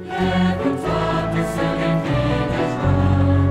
Lève-toi, tous les cris de joie.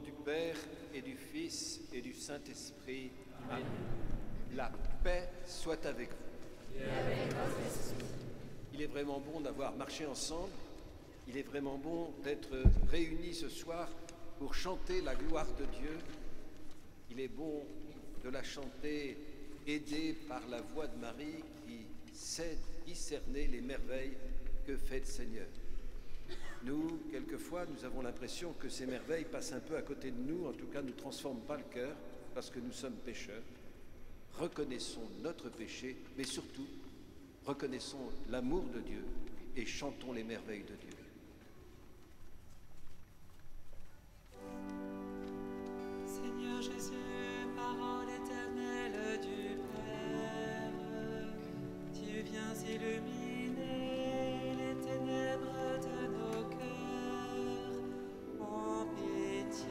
du Père et du Fils et du Saint-Esprit. Amen. La paix soit avec vous. Et avec votre esprit. Il est vraiment bon d'avoir marché ensemble. Il est vraiment bon d'être réunis ce soir pour chanter la gloire de Dieu. Il est bon de la chanter aidé par la voix de Marie qui sait discerner les merveilles que fait le Seigneur. Nous, quelquefois, nous avons l'impression que ces merveilles passent un peu à côté de nous, en tout cas ne transforment pas le cœur, parce que nous sommes pécheurs. Reconnaissons notre péché, mais surtout, reconnaissons l'amour de Dieu et chantons les merveilles de Dieu. Seigneur Jésus, parole éternelle du Père, tu viens illuminer les ténèbres de nos cœurs, en pitié.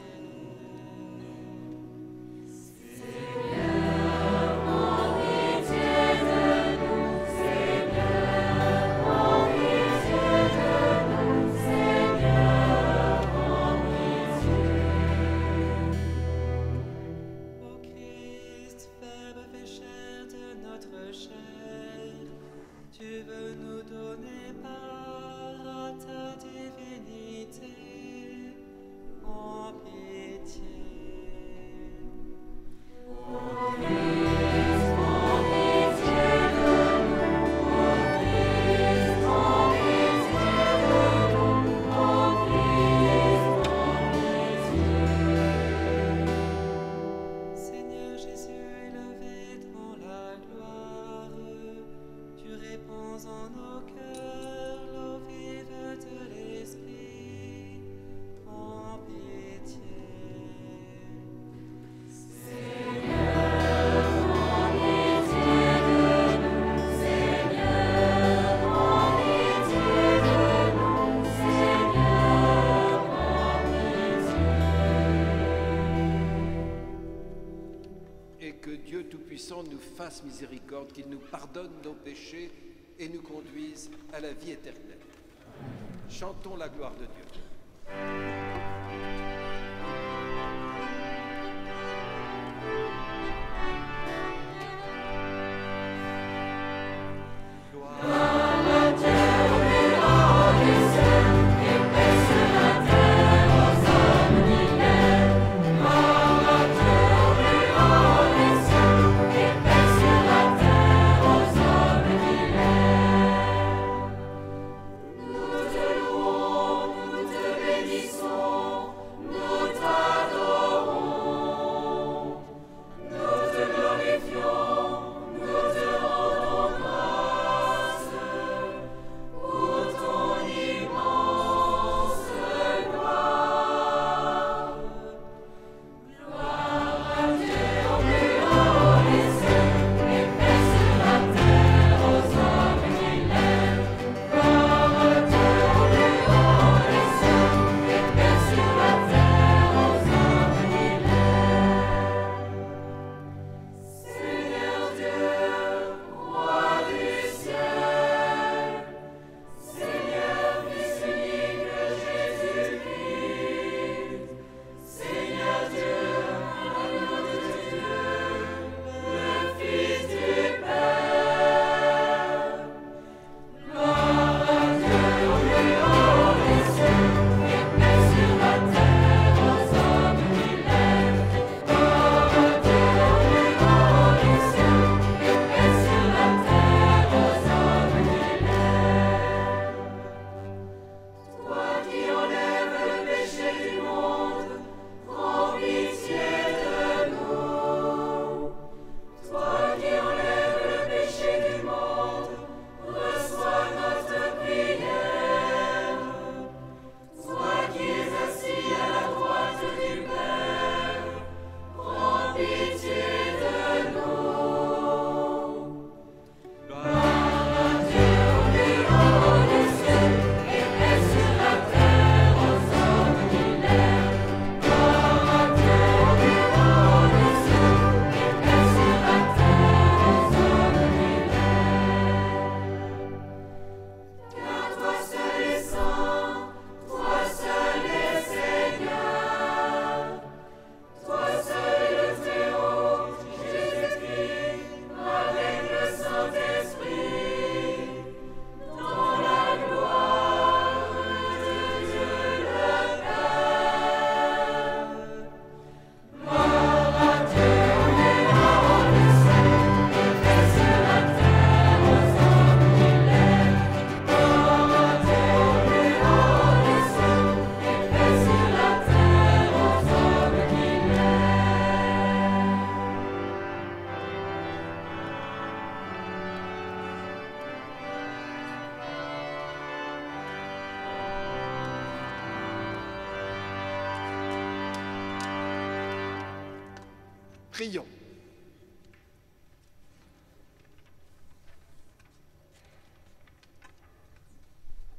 Tu veux nous donner part à ta divinité, en pitié. Ô Christ, en pitié de nous, ô Christ, en pitié de nous, ô Christ, en pitié. Seigneur Jésus, élevé dans la gloire, tu répands en nos cœurs l'eau vive de l'Esprit, en pitié. Seigneur, en pitié de nous, Seigneur, en pitié de nous, Seigneur, en pitié. Et que Dieu Tout-Puissant nous fasse miséricorde, qu'il nous pardonne nos péchés et nous conduise à la vie éternelle. Chantons la gloire de Dieu. Nous te louons, nous te bénissons. Prions.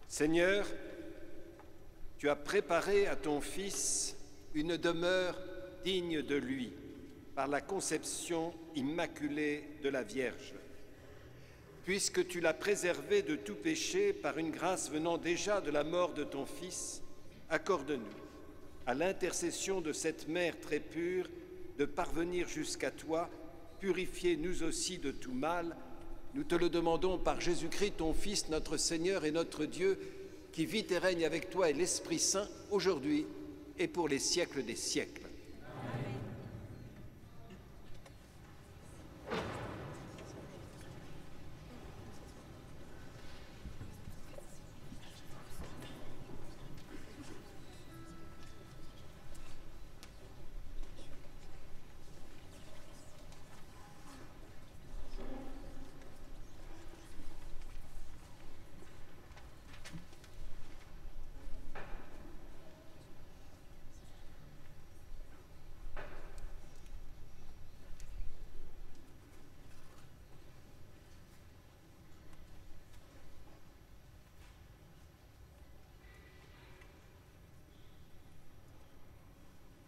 Seigneur, tu as préparé à ton Fils une demeure digne de lui par la conception immaculée de la Vierge. Puisque tu l'as préservé de tout péché par une grâce venant déjà de la mort de ton Fils, accorde-nous, à l'intercession de cette Mère très pure, de parvenir jusqu'à toi, purifier nous aussi de tout mal. Nous te le demandons par Jésus-Christ, ton Fils, notre Seigneur et notre Dieu, qui vit et règne avec toi et l'Esprit Saint, aujourd'hui et pour les siècles des siècles.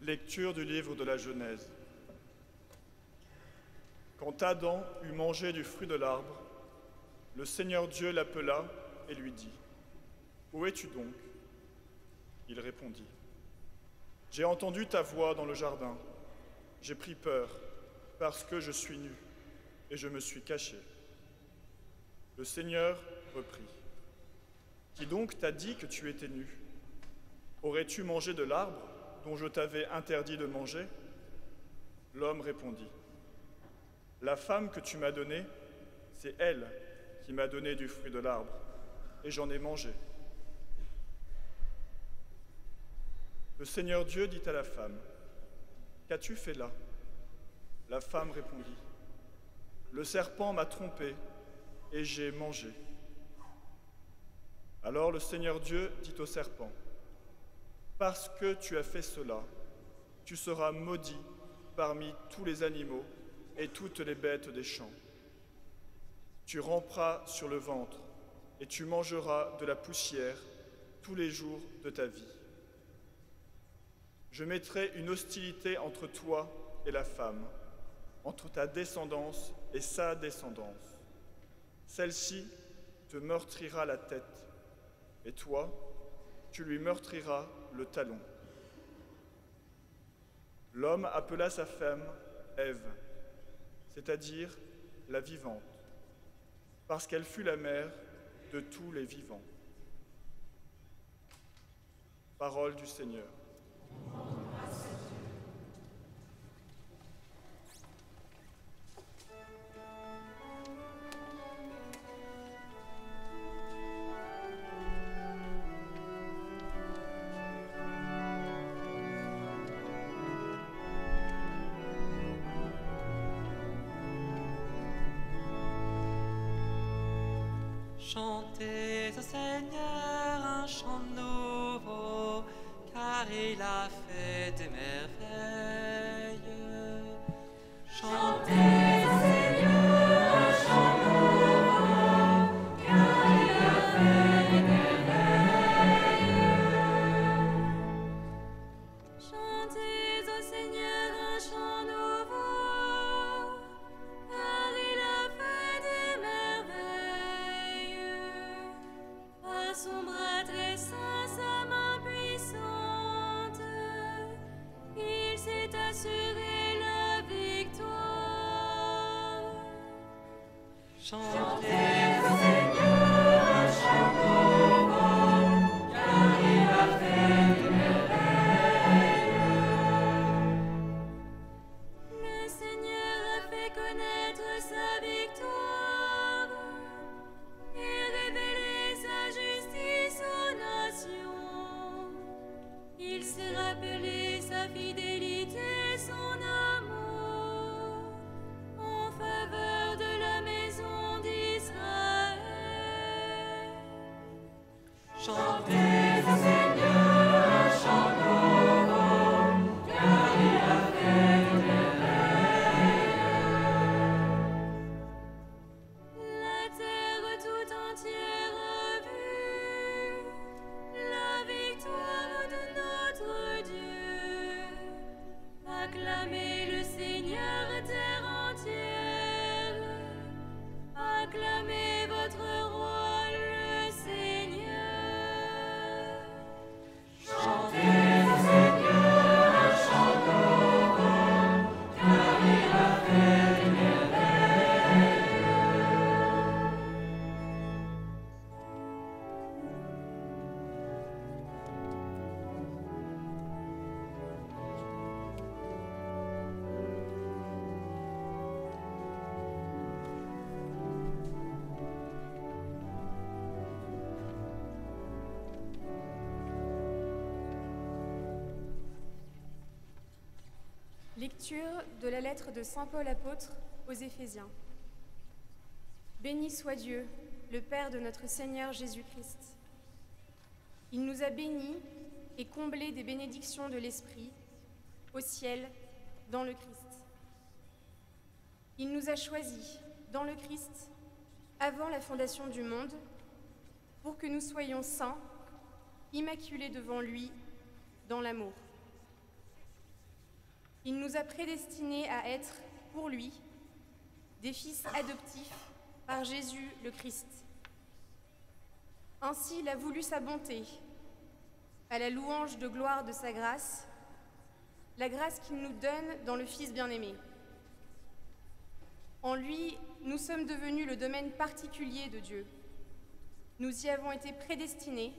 Lecture du livre de la Genèse. Quand Adam eut mangé du fruit de l'arbre, le Seigneur Dieu l'appela et lui dit : « Où es-tu donc ? » Il répondit : « J'ai entendu ta voix dans le jardin. J'ai pris peur parce que je suis nu et je me suis caché. » Le Seigneur reprit : « Qui donc t'a dit que tu étais nu ? Aurais-tu mangé de l'arbre dont je t'avais interdit de manger ? » L'homme répondit : « La femme que tu m'as donnée, c'est elle qui m'a donné du fruit de l'arbre, et j'en ai mangé. » Le Seigneur Dieu dit à la femme : « Qu'as-tu fait là ? » La femme répondit : « Le serpent m'a trompée, et j'ai mangé. » Alors le Seigneur Dieu dit au serpent : « Parce que tu as fait cela, tu seras maudit parmi tous les animaux et toutes les bêtes des champs. Tu ramperas sur le ventre et tu mangeras de la poussière tous les jours de ta vie. Je mettrai une hostilité entre toi et la femme, entre ta descendance et sa descendance. Celle-ci te meurtrira la tête, et toi, tu lui meurtriras le talon. » L'homme appela sa femme Ève, c'est-à-dire la vivante, parce qu'elle fut la mère de tous les vivants. Parole du Seigneur. Chantez au Seigneur un chant nouveau, car il a fait des merveilles. Chantez au Seigneur un chant nouveau, car il a fait des merveilles. Chantez au Seigneur un chant nouveau, car il a fait des merveilles. Par son bras très saint, sa main puissante, il s'est assuré la victoire. Chantez au Seigneur un chant nouveau, car il a fait des merveilles. Le Seigneur a fait connaître sa victoire et révélé sa justice aux nations. Il s'est rappelé sa fidélité, son amour en faveur de la maison d'Israël. Lecture de la lettre de saint Paul apôtre aux Éphésiens. Béni soit Dieu, le Père de notre Seigneur Jésus-Christ. Il nous a bénis et comblés des bénédictions de l'Esprit, au ciel, dans le Christ. Il nous a choisis, dans le Christ, avant la fondation du monde, pour que nous soyons saints, immaculés devant lui, dans l'amour. Il nous a prédestinés à être, pour lui, des fils adoptifs par Jésus le Christ. Ainsi, il a voulu sa bonté, à la louange de gloire de sa grâce, la grâce qu'il nous donne dans le Fils bien-aimé. En lui, nous sommes devenus le domaine particulier de Dieu. Nous y avons été prédestinés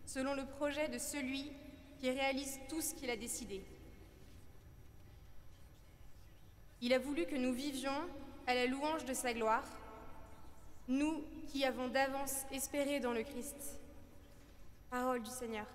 selon le projet de celui qui réalise tout ce qu'il a décidé. Il a voulu que nous vivions à la louange de sa gloire, nous qui avons d'avance espéré dans le Christ. Parole du Seigneur.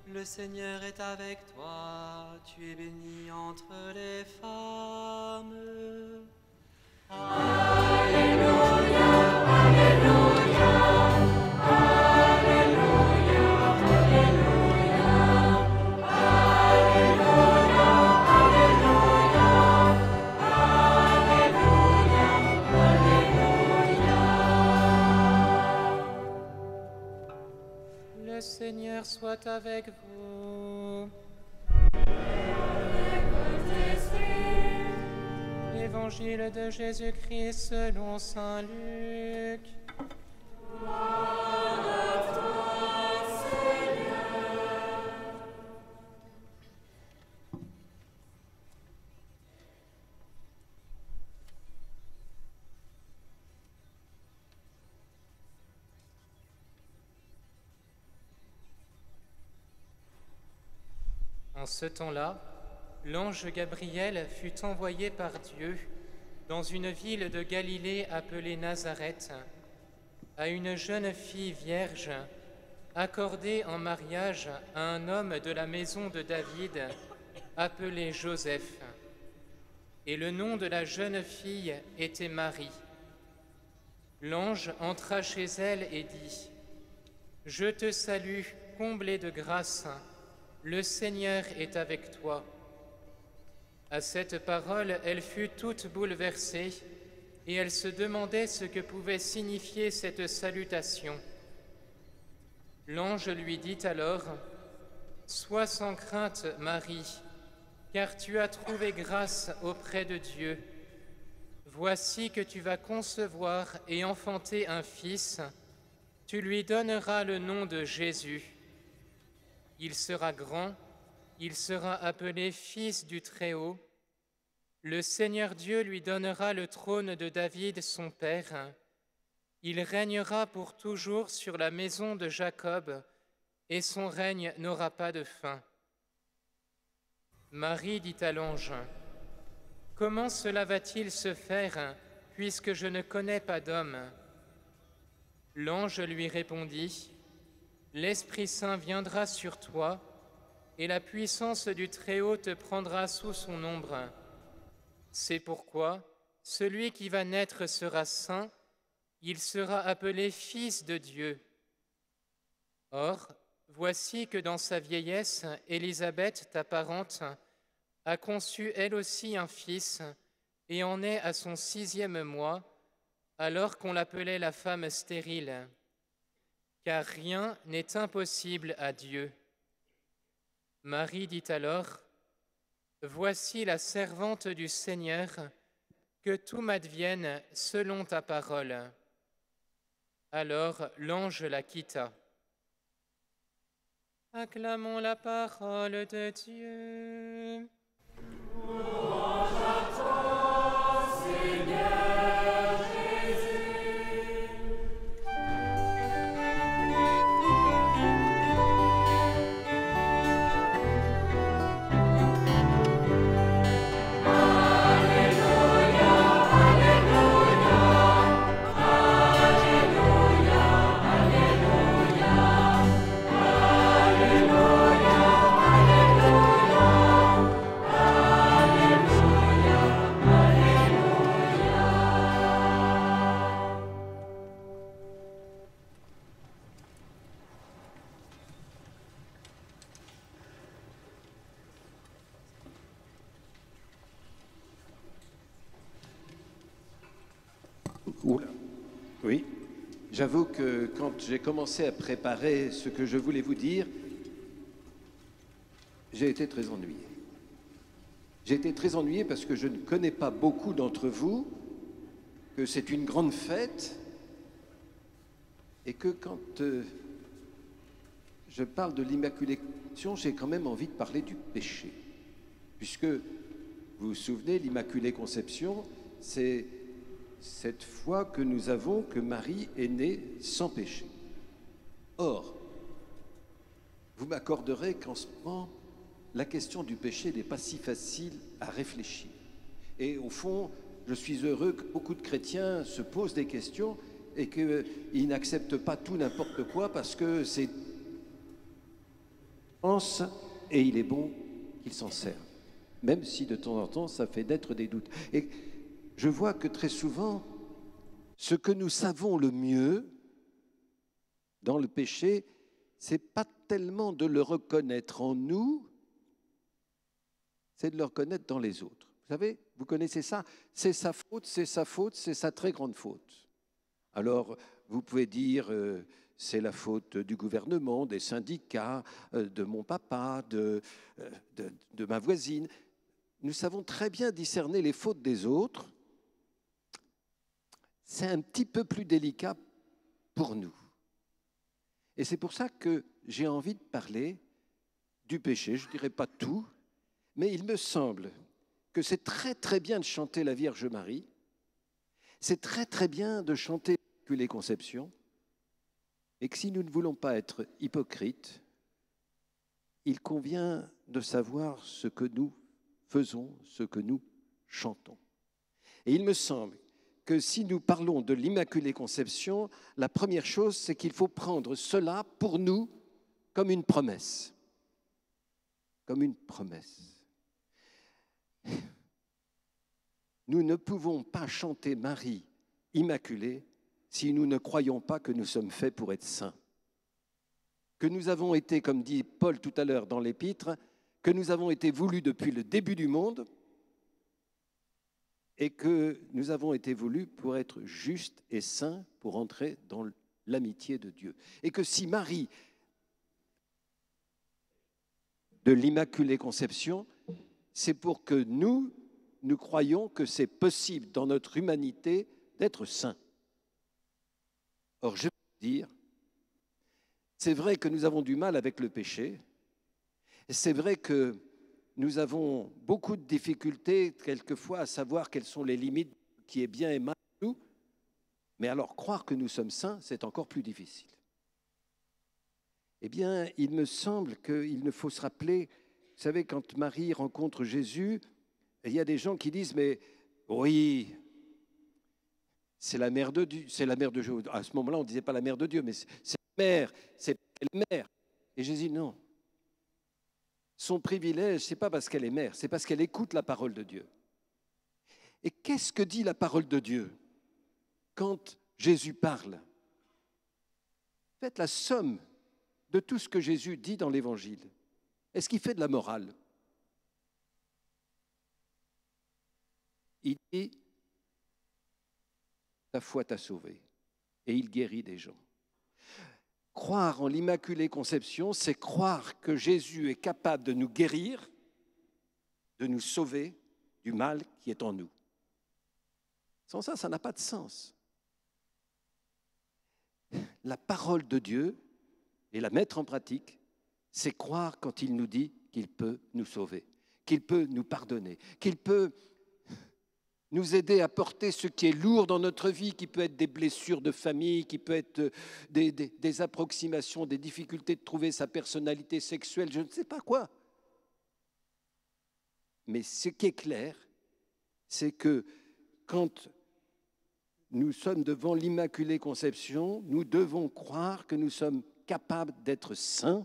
Le Seigneur est avec toi, tu es bénie entre les femmes. Alléluia, Alléluia, Alléluia, Alléluia, Alléluia, Alléluia, Alléluia. Le Seigneur soit avec vous. Évangile de Jésus-Christ selon saint Luc. En ce temps-là, l'ange Gabriel fut envoyé par Dieu dans une ville de Galilée appelée Nazareth, à une jeune fille vierge, accordée en mariage à un homme de la maison de David, appelé Joseph. Et le nom de la jeune fille était Marie. L'ange entra chez elle et dit : « Je te salue, comblée de grâce, le Seigneur est avec toi. » À cette parole, elle fut toute bouleversée et elle se demandait ce que pouvait signifier cette salutation. L'ange lui dit alors : « Sois sans crainte, Marie, car tu as trouvé grâce auprès de Dieu. Voici que tu vas concevoir et enfanter un fils. Tu lui donneras le nom de Jésus. Il sera grand, il sera appelé Fils du Très-Haut. Le Seigneur Dieu lui donnera le trône de David, son père. Il régnera pour toujours sur la maison de Jacob, et son règne n'aura pas de fin. » Marie dit à l'ange : « Comment cela va-t-il se faire, puisque je ne connais pas d'homme ?» L'ange lui répondit : « L'Esprit Saint viendra sur toi, et la puissance du Très-Haut te prendra sous son ombre. C'est pourquoi celui qui va naître sera saint, il sera appelé Fils de Dieu. Or, voici que dans sa vieillesse, Élisabeth, ta parente, a conçu elle aussi un fils, et en est à son 6e mois, alors qu'on l'appelait la femme stérile. Car rien n'est impossible à Dieu. » Marie dit alors : Voici la servante du Seigneur, que tout m'advienne selon ta parole. » Alors l'ange la quitta. Acclamons la parole de Dieu. Oula. Oui, j'avoue que quand j'ai commencé à préparer ce que je voulais vous dire, j'ai été très ennuyé. J'ai été très ennuyé parce que je ne connais pas beaucoup d'entre vous, que c'est une grande fête, et que quand je parle de l'Immaculée Conception, j'ai quand même envie de parler du péché. Puisque, vous vous souvenez, l'Immaculée Conception, c'est cette foi que nous avons que Marie est née sans péché. Or, vous m'accorderez qu'en ce moment, la question du péché n'est pas si facile à réfléchir. Et au fond, je suis heureux que beaucoup de chrétiens se posent des questions et qu'ils n'acceptent pas tout n'importe quoi parce que c'est pense et il est bon qu'ils s'en servent. Même si de temps en temps, ça fait naître des doutes. Et je vois que très souvent, ce que nous savons le mieux dans le péché, c'est pas tellement de le reconnaître en nous, c'est de le reconnaître dans les autres. Vous savez, vous connaissez ça, c'est sa faute, c'est sa faute, c'est sa très grande faute. Alors, vous pouvez dire, c'est la faute du gouvernement, des syndicats, de mon papa, de ma voisine. Nous savons très bien discerner les fautes des autres. C'est un petit peu plus délicat pour nous. Et c'est pour ça que j'ai envie de parler du péché. Je ne dirais pas tout, mais il me semble que c'est très très bien de chanter la Vierge Marie. C'est très très bien de chanter l'Immaculée Conception. Et que si nous ne voulons pas être hypocrites, il convient de savoir ce que nous faisons, ce que nous chantons. Et il me semble que si nous parlons de l'Immaculée Conception, la première chose, c'est qu'il faut prendre cela pour nous comme une promesse. Comme une promesse. Nous ne pouvons pas chanter Marie Immaculée si nous ne croyons pas que nous sommes faits pour être saints. Que nous avons été, comme dit Paul tout à l'heure dans l'Épître, que nous avons été voulus depuis le début du monde et que nous avons été voulus pour être justes et saints, pour entrer dans l'amitié de Dieu. Et que si Marie, de l'Immaculée Conception, c'est pour que nous croyons que c'est possible dans notre humanité d'être saints. Or, je vais vous dire, c'est vrai que nous avons du mal avec le péché, c'est vrai que nous avons beaucoup de difficultés quelquefois à savoir quelles sont les limites qui est bien et mal pour nous, mais alors croire que nous sommes saints, c'est encore plus difficile. Eh bien, il me semble qu'il ne faut se rappeler, vous savez, quand Marie rencontre Jésus, il y a des gens qui disent, mais oui, c'est la mère de Dieu, c'est la mère de Dieu. À ce moment-là, on ne disait pas la mère de Dieu, mais c'est la mère, c'est la mère. Et Jésus, non. Son privilège, ce n'est pas parce qu'elle est mère, c'est parce qu'elle écoute la parole de Dieu. Et qu'est-ce que dit la parole de Dieu quand Jésus parle? Faites la somme de tout ce que Jésus dit dans l'Évangile. Est-ce qu'il fait de la morale? Il dit, ta foi t'a sauvé. Et il guérit des gens. Croire en l'Immaculée Conception, c'est croire que Jésus est capable de nous guérir de nous sauver du mal qui est en nous. Sans ça, ça n'a pas de sens. La parole de Dieu, et la mettre en pratique, c'est croire quand il nous dit qu'il peut nous sauver, qu'il peut nous pardonner, qu'il peut nous aider à porter ce qui est lourd dans notre vie, qui peut être des blessures de famille, qui peut être des approximations, des difficultés de trouver sa personnalité sexuelle, je ne sais pas quoi. Mais ce qui est clair, c'est que quand nous sommes devant l'Immaculée Conception, nous devons croire que nous sommes capables d'être saints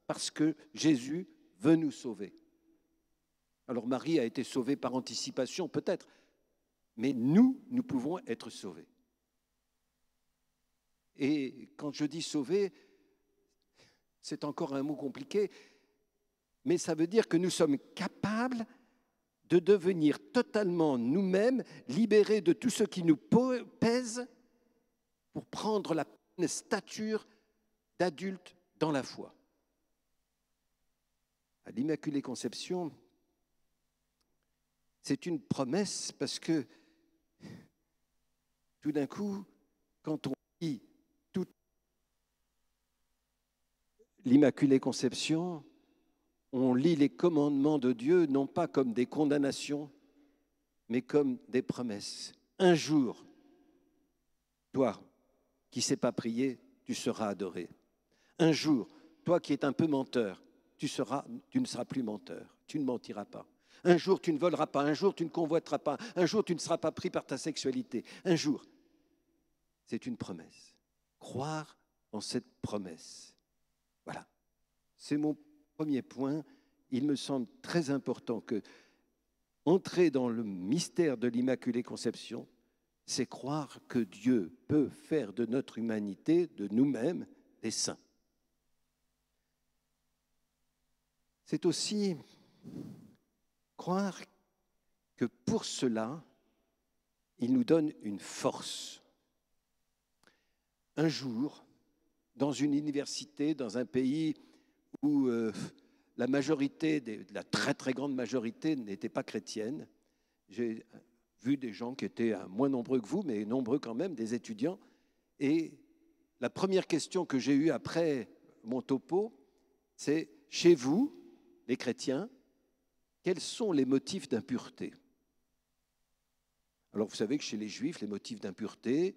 parce que Jésus veut nous sauver. Alors Marie a été sauvée par anticipation, peut-être, mais nous pouvons être sauvés. Et quand je dis sauver, c'est encore un mot compliqué, mais ça veut dire que nous sommes capables de devenir totalement nous-mêmes, libérés de tout ce qui nous pèse pour prendre la pleine stature d'adulte dans la foi. À l'Immaculée Conception, c'est une promesse parce que tout d'un coup, quand on lit toute l'Immaculée Conception, on lit les commandements de Dieu non pas comme des condamnations, mais comme des promesses. Un jour, toi qui ne sais pas prier, tu seras adoré. Un jour, toi qui es un peu menteur, tu ne seras plus menteur, tu ne mentiras pas. Un jour, tu ne voleras pas, un jour, tu ne convoiteras pas, un jour, tu ne seras pas pris par ta sexualité. Un jour, c'est une promesse. Croire en cette promesse. Voilà, c'est mon premier point. Il me semble très important que entrer dans le mystère de l'Immaculée Conception, c'est croire que Dieu peut faire de notre humanité, de nous-mêmes, des saints. C'est aussi croire que pour cela, il nous donne une force. Un jour, dans une université, dans un pays où la majorité, la très très grande majorité n'était pas chrétienne, j'ai vu des gens qui étaient moins nombreux que vous, mais nombreux quand même, des étudiants, et la première question que j'ai eue après mon topo, c'est « Chez vous, les chrétiens, quels sont les motifs d'impureté ?» Alors vous savez que chez les Juifs, les motifs d'impureté,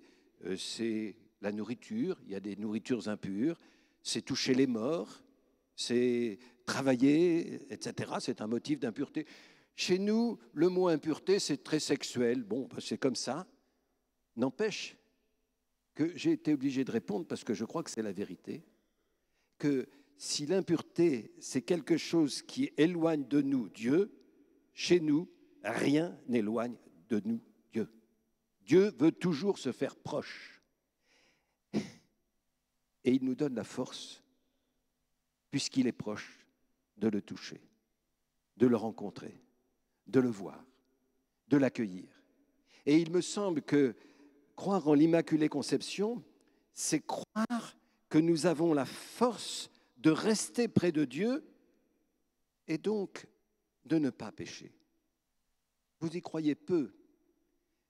c'est la nourriture, il y a des nourritures impures, c'est toucher les morts, c'est travailler, etc. C'est un motif d'impureté. Chez nous, le mot impureté, c'est très sexuel. Bon, c'est comme ça. N'empêche que j'ai été obligé de répondre, parce que je crois que c'est la vérité, que si l'impureté, c'est quelque chose qui éloigne de nous Dieu, chez nous, rien n'éloigne de nous Dieu. Dieu veut toujours se faire proche. Et il nous donne la force, puisqu'il est proche, de le toucher, de le rencontrer, de le voir, de l'accueillir. Et il me semble que croire en l'Immaculée Conception, c'est croire que nous avons la force de rester près de Dieu et donc de ne pas pécher. Vous y croyez peu,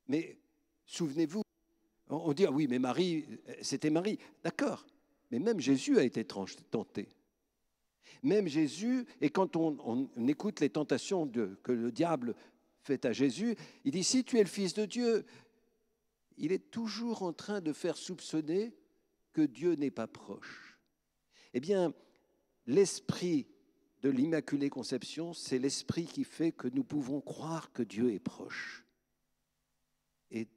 mais souvenez-vous, on dit « Ah oui, mais Marie, c'était Marie ». D'accord, mais même Jésus a été tenté. Même Jésus, et quand on écoute les tentations que le diable fait à Jésus, il dit « Si tu es le Fils de Dieu », il est toujours en train de faire soupçonner que Dieu n'est pas proche. Eh bien, l'esprit de l'Immaculée Conception, c'est l'esprit qui fait que nous pouvons croire que Dieu est proche et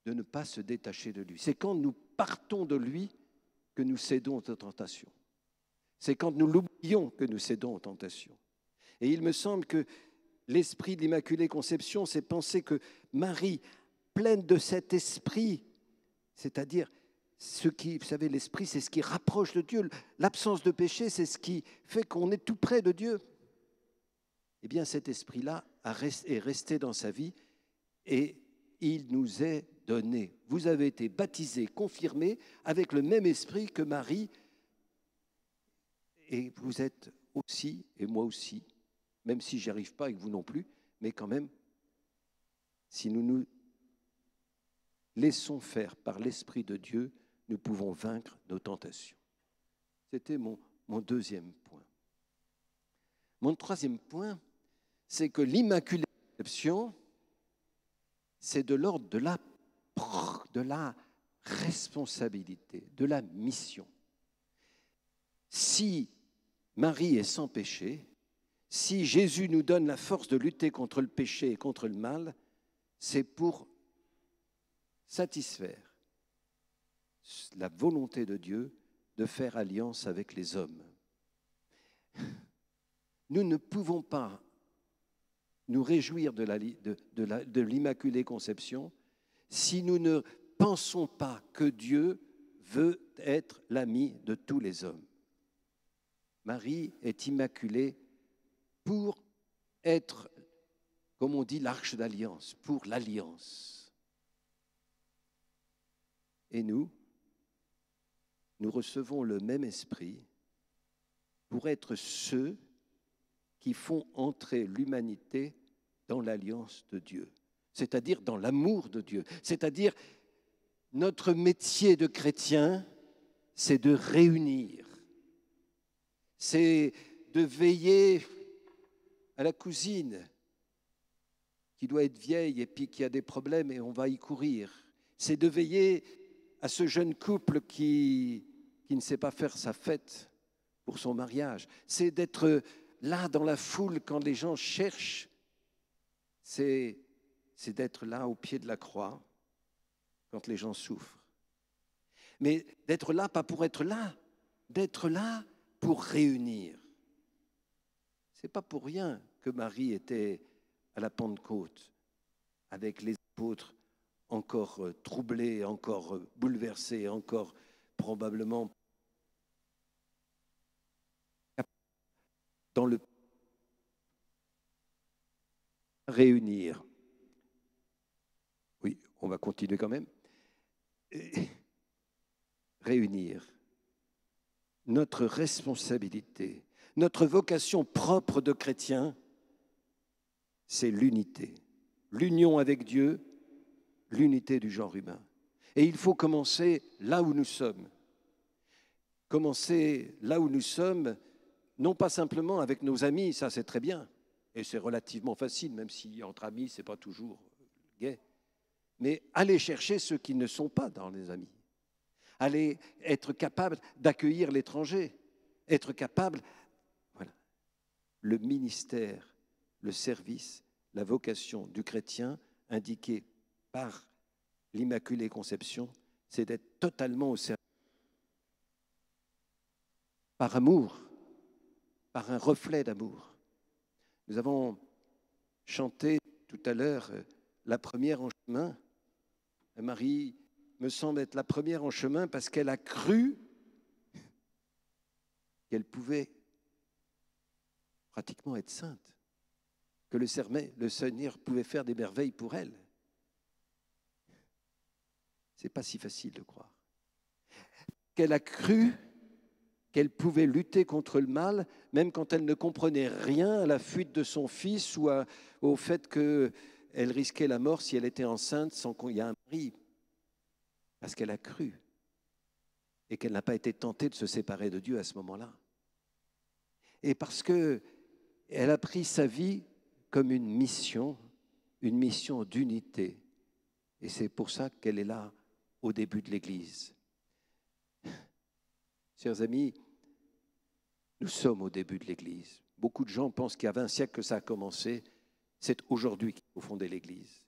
de ne pas se détacher de lui. C'est quand nous partons de lui que nous cédons aux tentations. C'est quand nous l'oublions que nous cédons aux tentations. Et il me semble que l'esprit de l'Immaculée Conception, c'est penser que Marie, pleine de cet esprit, c'est-à-dire ce qui, vous savez, l'esprit, c'est ce qui rapproche de Dieu. L'absence de péché, c'est ce qui fait qu'on est tout près de Dieu. Eh bien, cet esprit-là est resté dans sa vie et il nous est donné. Vous avez été baptisés, confirmés avec le même esprit que Marie et vous êtes aussi, et moi aussi, même si j'y arrive pas et que vous non plus, mais quand même, si nous nous laissons faire par l'Esprit de Dieu, nous pouvons vaincre nos tentations. C'était mon deuxième point. Mon troisième point, c'est que l'Immaculée Conception, c'est de l'ordre de la responsabilité, de la mission. Si Marie est sans péché, si Jésus nous donne la force de lutter contre le péché et contre le mal, c'est pour satisfaire la volonté de Dieu de faire alliance avec les hommes. Nous ne pouvons pas nous réjouir de l'Immaculée Conception si nous ne pensons pas que Dieu veut être l'ami de tous les hommes. Marie est immaculée pour être, comme on dit, l'arche d'alliance, pour l'alliance. Et nous recevons le même esprit pour être ceux qui font entrer l'humanité dans l'alliance de Dieu, c'est-à-dire dans l'amour de Dieu. C'est-à-dire, notre métier de chrétien, c'est de réunir, c'est de veiller à la cousine qui doit être vieille et puis qui a des problèmes et on va y courir. C'est de veiller à ce jeune couple qui ne sait pas faire sa fête pour son mariage. C'est d'être là dans la foule quand les gens cherchent. C'est d'être là au pied de la croix quand les gens souffrent. Mais d'être là, pas pour être là, d'être là pour réunir. Ce n'est pas pour rien que Marie était à la Pentecôte avec les apôtres encore troublés, encore bouleversés, encore probablement dans le réunir. Oui, on va continuer quand même. Réunir. Notre responsabilité, notre vocation propre de chrétien, c'est l'unité. L'union avec Dieu, l'unité du genre humain. Et il faut commencer là où nous sommes. Commencer là où nous sommes, non pas simplement avec nos amis, ça c'est très bien, et c'est relativement facile, même si entre amis, ce n'est pas toujours gai, mais aller chercher ceux qui ne sont pas dans les amis. Aller être capable d'accueillir l'étranger, être capable, voilà, le ministère, le service, la vocation du chrétien indiquée par l'Immaculée Conception, c'est d'être totalement au service, par amour, par un reflet d'amour. Nous avons chanté tout à l'heure la première en chemin. Marie me semble être la première en chemin parce qu'elle a cru qu'elle pouvait pratiquement être sainte, que le Seigneur pouvait faire des merveilles pour elle. Ce n'est pas si facile de croire. Qu'elle a cru qu'elle pouvait lutter contre le mal, même quand elle ne comprenait rien à la fuite de son fils ou au fait qu'elle risquait la mort si elle était enceinte sans qu'il y ait un mari. Parce qu'elle a cru et qu'elle n'a pas été tentée de se séparer de Dieu à ce moment-là. Et parce qu'elle a pris sa vie comme une mission d'unité. Et c'est pour ça qu'elle est là au début de l'Église. Chers amis, nous sommes au début de l'Église. Beaucoup de gens pensent qu'il y a 20 siècles que ça a commencé. C'est aujourd'hui qu'il faut fonder l'Église.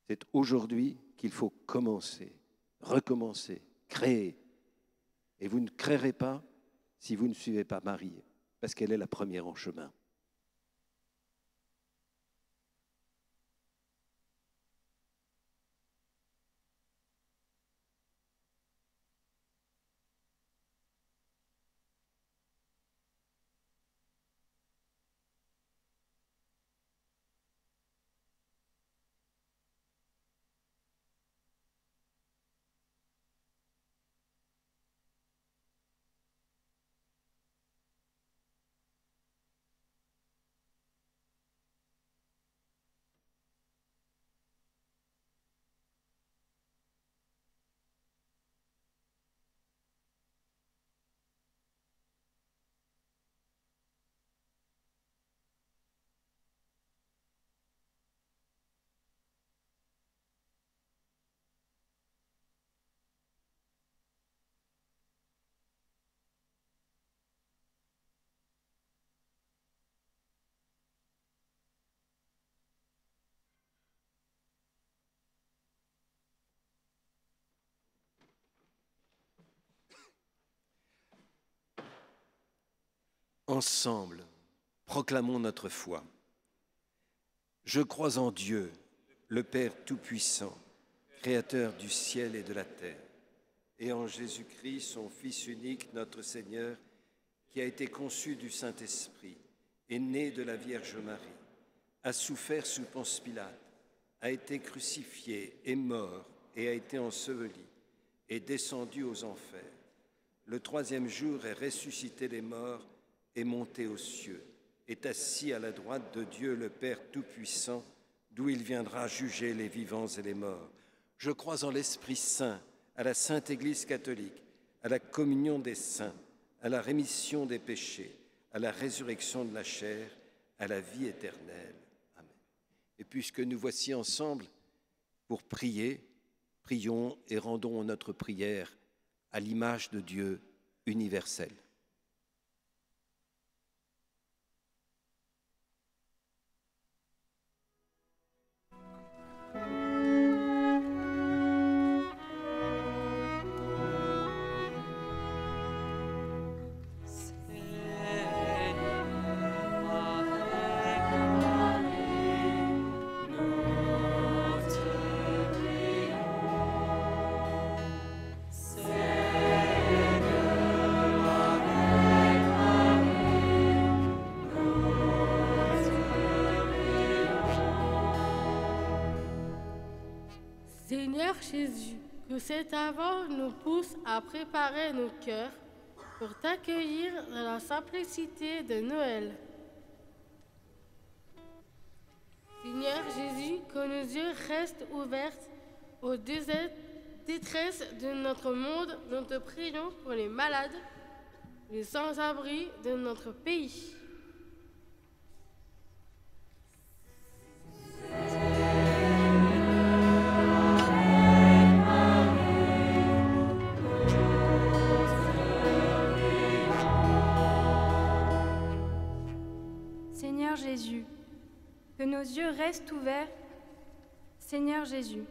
C'est aujourd'hui qu'il faut commencer, recommencer, créer. Et vous ne créerez pas si vous ne suivez pas Marie, parce qu'elle est la première en chemin. Ensemble, proclamons notre foi. Je crois en Dieu, le Père Tout-Puissant, Créateur du ciel et de la terre, et en Jésus-Christ, son Fils unique, notre Seigneur, qui a été conçu du Saint-Esprit, est né de la Vierge Marie, a souffert sous Ponce Pilate, a été crucifié, est mort et a été enseveli, est descendu aux enfers. Le troisième jour est ressuscité des morts, est monté aux cieux, est assis à la droite de Dieu le Père Tout-Puissant, d'où il viendra juger les vivants et les morts. Je crois en l'Esprit Saint, à la Sainte Église catholique, à la communion des saints, à la rémission des péchés, à la résurrection de la chair, à la vie éternelle. Amen. Et puisque nous voici ensemble pour prier, prions et rendons notre prière à l'image de Dieu universel. Seigneur Jésus, que cet avant nous pousse à préparer nos cœurs pour t'accueillir dans la simplicité de Noël. Seigneur Jésus, que nos yeux restent ouverts aux détresses de notre monde, nous te prions pour les malades, les sans-abri de notre pays. Seigneur Jésus, que nos yeux restent ouverts. Seigneur Jésus,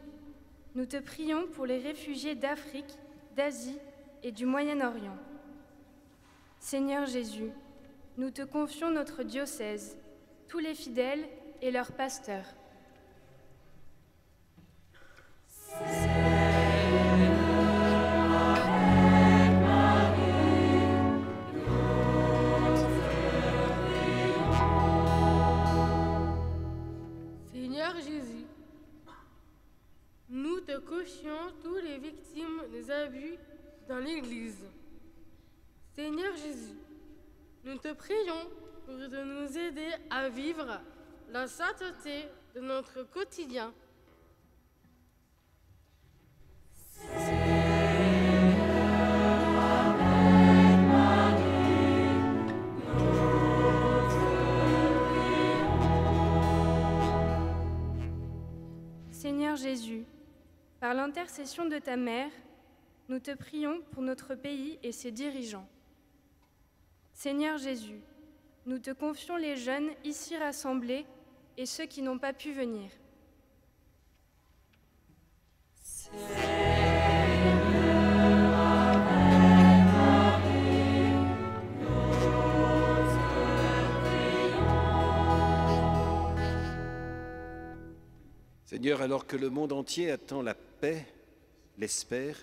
nous te prions pour les réfugiés d'Afrique, d'Asie et du Moyen-Orient. Seigneur Jésus, nous te confions notre diocèse, tous les fidèles et leurs pasteurs. Seigneur Jésus, nous te confions tous les victimes des abus dans l'Église. Seigneur Jésus, nous te prions de nous aider à vivre la sainteté de notre quotidien. Seigneur Jésus, par l'intercession de ta mère, nous te prions pour notre pays et ses dirigeants. Seigneur Jésus, nous te confions les jeunes ici rassemblés et ceux qui n'ont pas pu venir. Seigneur, alors que le monde entier attend la paix, l'espère,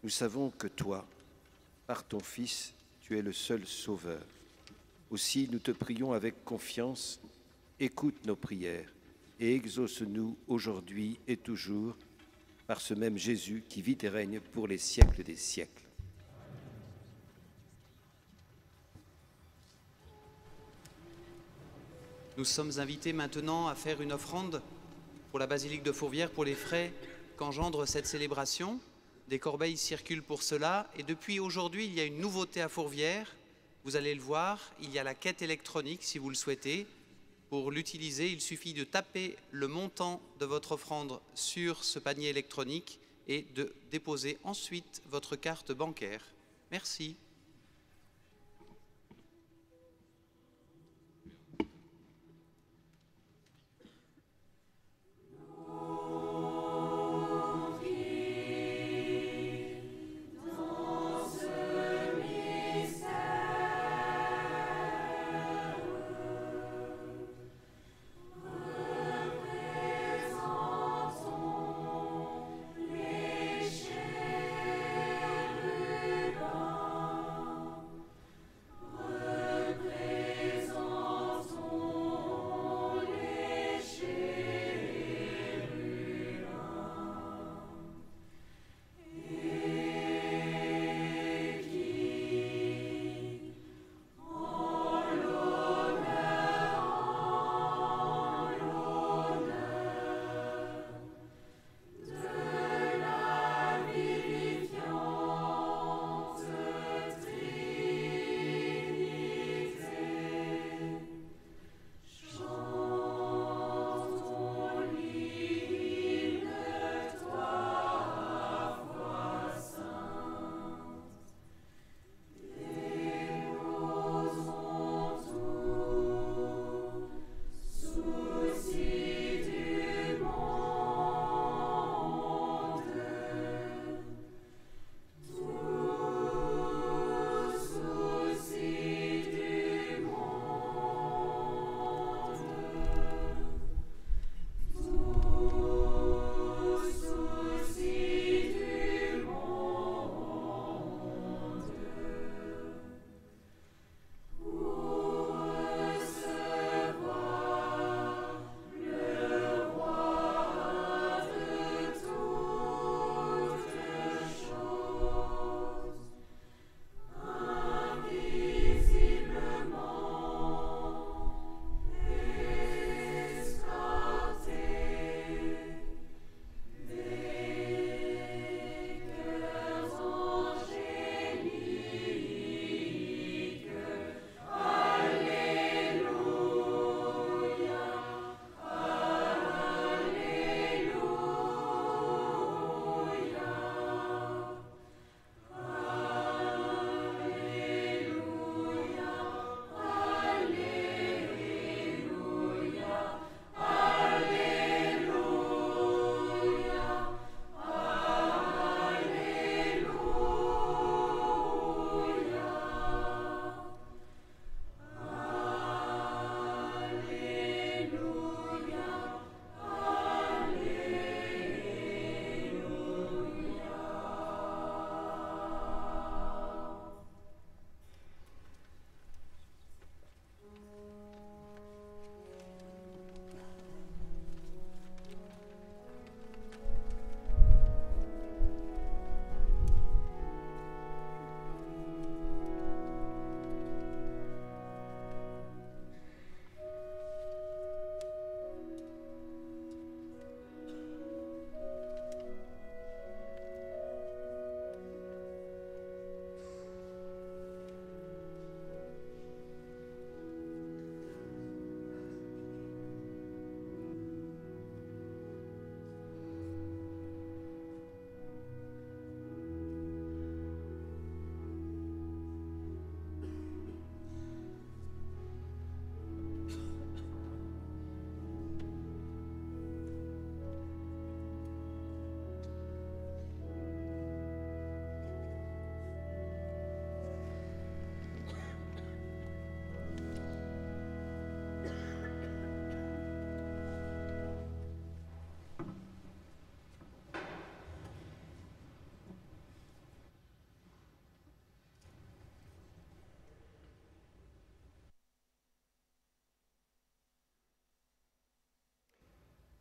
nous savons que toi, par ton Fils, tu es le seul Sauveur. Aussi, nous te prions avec confiance, écoute nos prières et exauce-nous aujourd'hui et toujours par ce même Jésus qui vit et règne pour les siècles des siècles. Nous sommes invités maintenant à faire une offrande pour la basilique de Fourvière, pour les frais qu'engendre cette célébration. Des corbeilles circulent pour cela et depuis aujourd'hui, il y a une nouveauté à Fourvière. Vous allez le voir, il y a la quête électronique si vous le souhaitez. Pour l'utiliser, il suffit de taper le montant de votre offrande sur ce panier électronique et de déposer ensuite votre carte bancaire. Merci.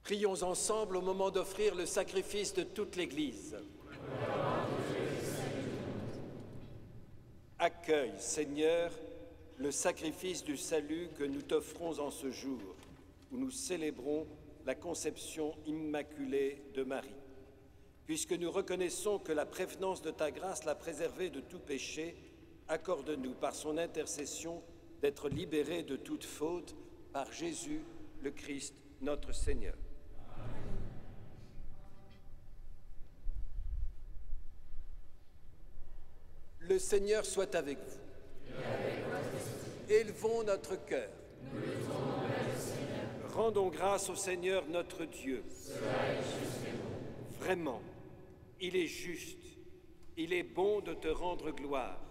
Prions ensemble au moment d'offrir le sacrifice de toute l'Église. Accueille, Seigneur, le sacrifice du salut que nous t'offrons en ce jour, où nous célébrons la conception immaculée de Marie. Puisque nous reconnaissons que la prévenance de ta grâce l'a préservée de tout péché, accorde-nous par son intercession d'être libérés de toute faute par Jésus, le Christ, notre Seigneur. Le Seigneur soit avec vous. Élevons notre cœur. Rendons grâce au Seigneur notre Dieu. Vraiment, il est juste, il est bon de te rendre gloire,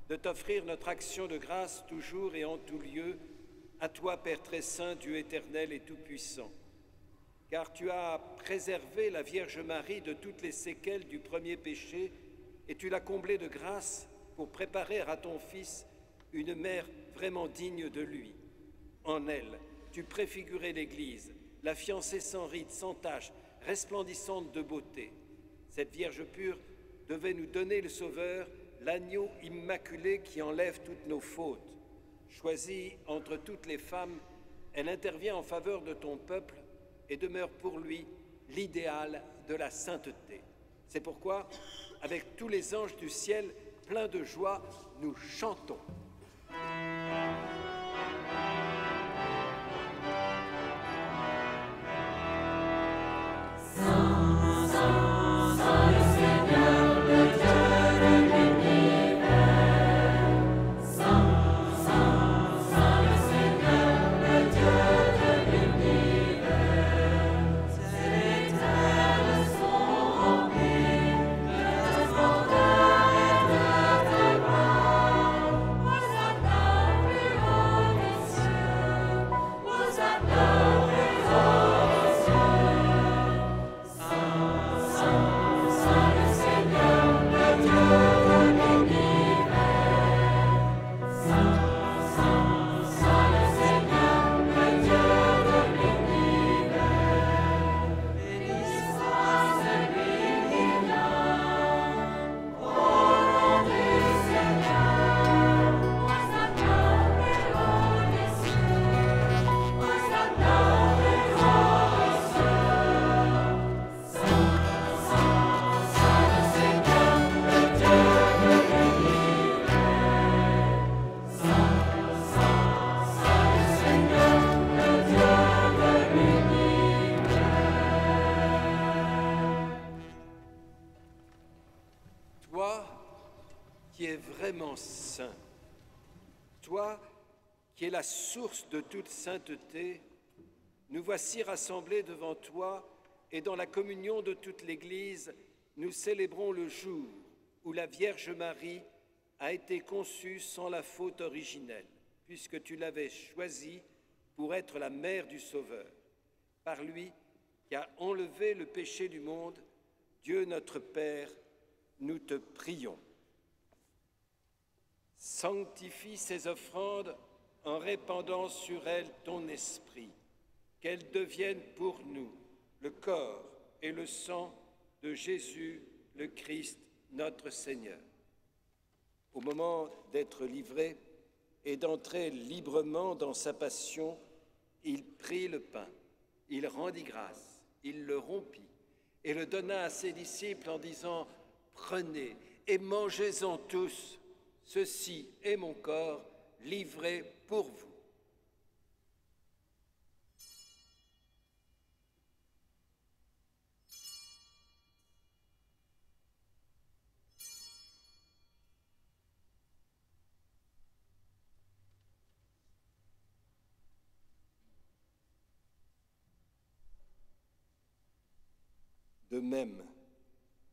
de t'offrir notre action de grâce toujours et en tout lieu, à toi, Père très saint, Dieu éternel et tout-puissant. Car tu as préservé la Vierge Marie de toutes les séquelles du premier péché et tu l'as comblée de grâce pour préparer à ton Fils une mère vraiment digne de lui. En elle, tu préfigurais l'Église, la fiancée sans ride, sans tache, resplendissante de beauté. Cette Vierge pure devait nous donner le Sauveur, l'agneau immaculé qui enlève toutes nos fautes. Choisie entre toutes les femmes, elle intervient en faveur de ton peuple et demeure pour lui l'idéal de la sainteté. C'est pourquoi, avec tous les anges du ciel, pleins de joie, nous chantons. Saint, toi qui es la source de toute sainteté, nous voici rassemblés devant toi et dans la communion de toute l'Église, nous célébrons le jour où la Vierge Marie a été conçue sans la faute originelle, puisque tu l'avais choisie pour être la mère du Sauveur. Par lui, qui a enlevé le péché du monde, Dieu notre Père, nous te prions. Sanctifie ces offrandes en répandant sur elles ton esprit, qu'elles deviennent pour nous le corps et le sang de Jésus, le Christ, notre Seigneur. Au moment d'être livré et d'entrer librement dans sa passion, il prit le pain, il rendit grâce, il le rompit et le donna à ses disciples en disant « Prenez et mangez-en tous, ceci est mon corps livré pour vous. » De même,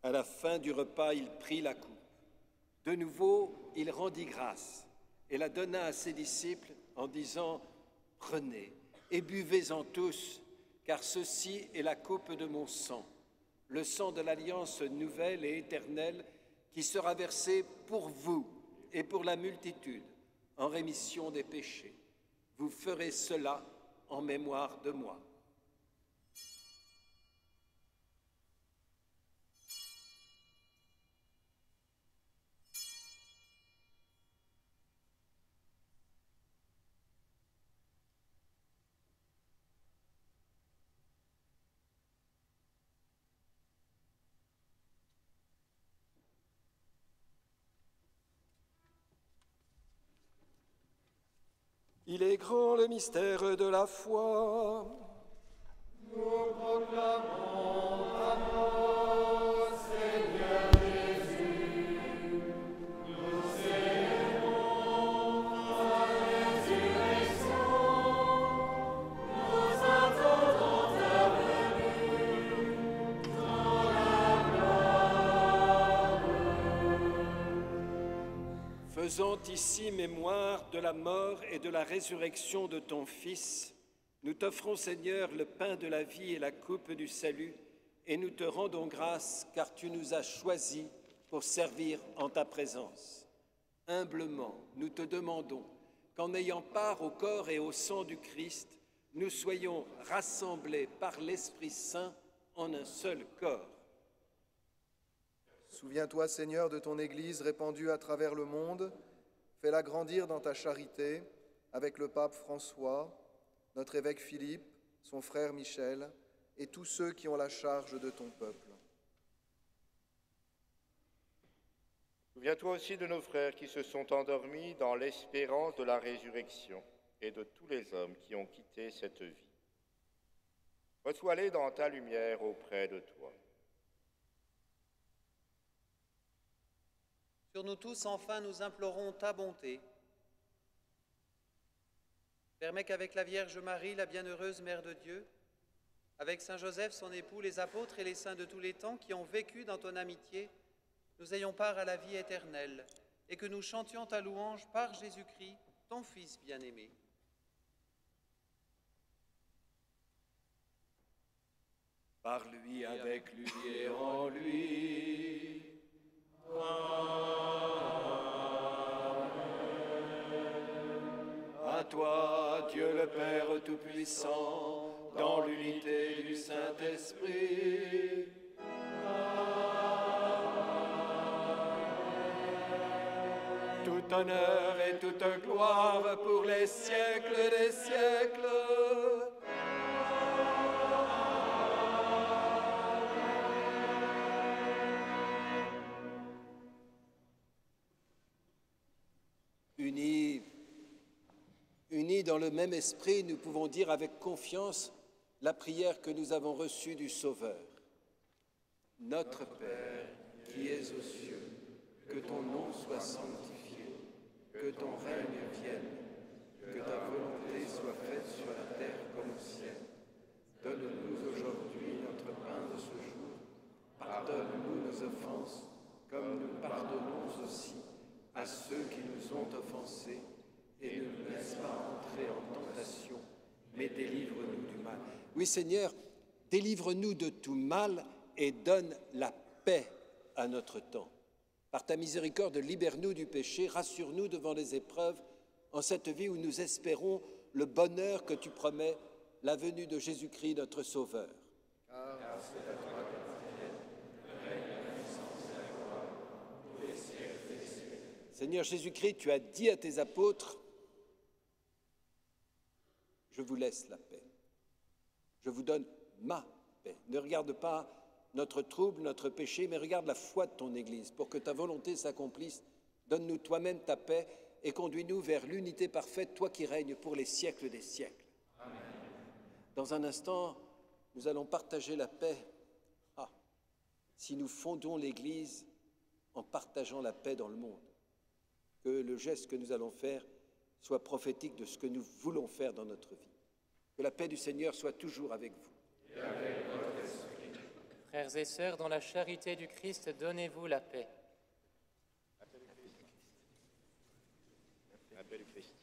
à la fin du repas, il prit la coupe. De nouveau, il rendit grâce et la donna à ses disciples en disant « Prenez et buvez-en tous, car ceci est la coupe de mon sang, le sang de l'alliance nouvelle et éternelle qui sera versé pour vous et pour la multitude en rémission des péchés. Vous ferez cela en mémoire de moi. » Il est grand le mystère de la foi. Nous proclamons ta mort, Seigneur Jésus. Nous célébrons ta résurrection. Nous attendons ta venue dans la gloire. Faisant ici mémoire de la mort et de la résurrection de ton Fils, nous t'offrons, Seigneur, le pain de la vie et la coupe du salut, et nous te rendons grâce car tu nous as choisis pour servir en ta présence. Humblement, nous te demandons qu'en ayant part au corps et au sang du Christ, nous soyons rassemblés par l'Esprit Saint en un seul corps. Souviens-toi, Seigneur, de ton Église répandue à travers le monde. Fais-la grandir dans ta charité avec le pape François, notre évêque Philippe, son frère Michel et tous ceux qui ont la charge de ton peuple. Souviens-toi aussi de nos frères qui se sont endormis dans l'espérance de la résurrection et de tous les hommes qui ont quitté cette vie. Reçois-les dans ta lumière auprès de toi. Sur nous tous, enfin, nous implorons ta bonté. Permets qu'avec la Vierge Marie, la bienheureuse Mère de Dieu, avec Saint Joseph, son époux, les apôtres et les saints de tous les temps qui ont vécu dans ton amitié, nous ayons part à la vie éternelle et que nous chantions ta louange par Jésus-Christ, ton Fils bien-aimé. Par lui, avec lui et en lui. À toi, Dieu le Père Tout-Puissant, dans l'unité du Saint-Esprit. Tout honneur et toute gloire pour les siècles des siècles. Unis dans le même esprit, nous pouvons dire avec confiance la prière que nous avons reçue du Sauveur. Notre Père, qui es aux cieux, que ton nom soit sanctifié, que ton règne vienne, que ta volonté soit faite sur la terre comme au ciel. Donne-nous aujourd'hui notre pain de ce jour. Pardonne-nous nos offenses, comme nous pardonnons aussi à ceux qui nous ont offensés. Et ne nous laisse pas entrer en tentation, mais délivre-nous du mal. Oui, Seigneur, délivre-nous de tout mal et donne la paix à notre temps. Par ta miséricorde, libère-nous du péché, rassure-nous devant les épreuves, en cette vie où nous espérons le bonheur que tu promets, la venue de Jésus-Christ, notre Sauveur. Car c'est à toi Seigneur Jésus-Christ, tu as dit à tes apôtres, je vous laisse la paix. Je vous donne ma paix. Ne regarde pas notre trouble, notre péché, mais regarde la foi de ton Église. Pour que ta volonté s'accomplisse, donne-nous toi-même ta paix et conduis-nous vers l'unité parfaite, toi qui règnes pour les siècles des siècles. Amen. Dans un instant, nous allons partager la paix. Ah, si nous fondons l'Église en partageant la paix dans le monde, que le geste que nous allons faire soit prophétique de ce que nous voulons faire dans notre vie. Que la paix du Seigneur soit toujours avec vous. Et avec votre esprit. Frères et sœurs, dans la charité du Christ, donnez-vous la paix. La paix du Christ.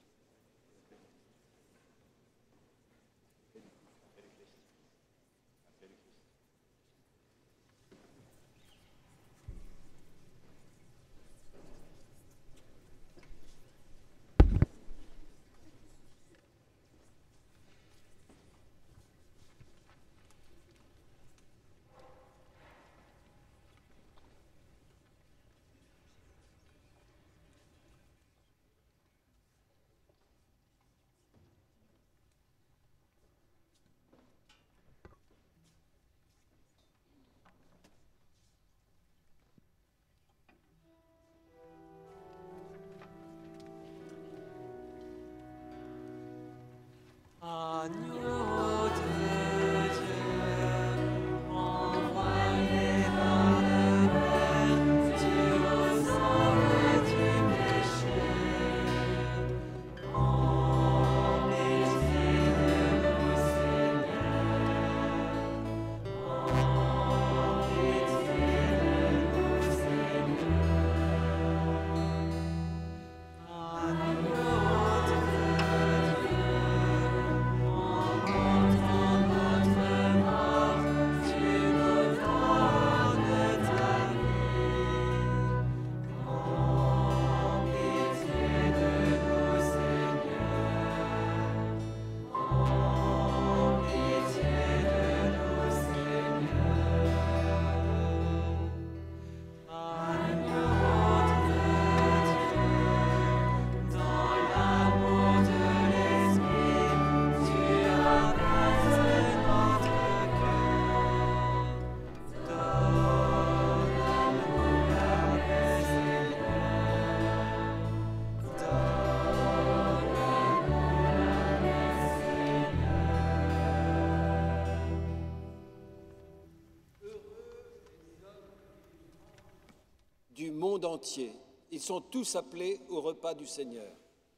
monde entier. Ils sont tous appelés au repas du Seigneur.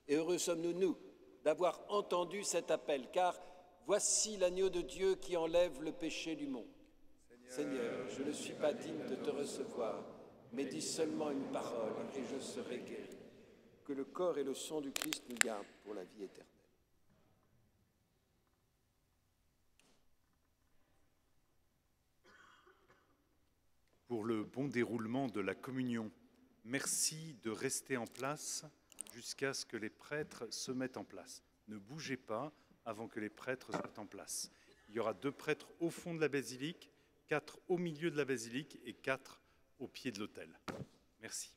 Et heureux sommes-nous, nous, d'avoir entendu cet appel, car voici l'agneau de Dieu qui enlève le péché du monde. Seigneur, je ne suis pas digne de te recevoir, mais dis seulement une parole et je serai guéri. Que le corps et le sang du Christ nous gardent pour la vie éternelle. Pour le bon déroulement de la communion, merci de rester en place jusqu'à ce que les prêtres se mettent en place. Ne bougez pas avant que les prêtres soient en place. Il y aura 2 prêtres au fond de la basilique, 4 au milieu de la basilique et 4 au pied de l'autel. Merci.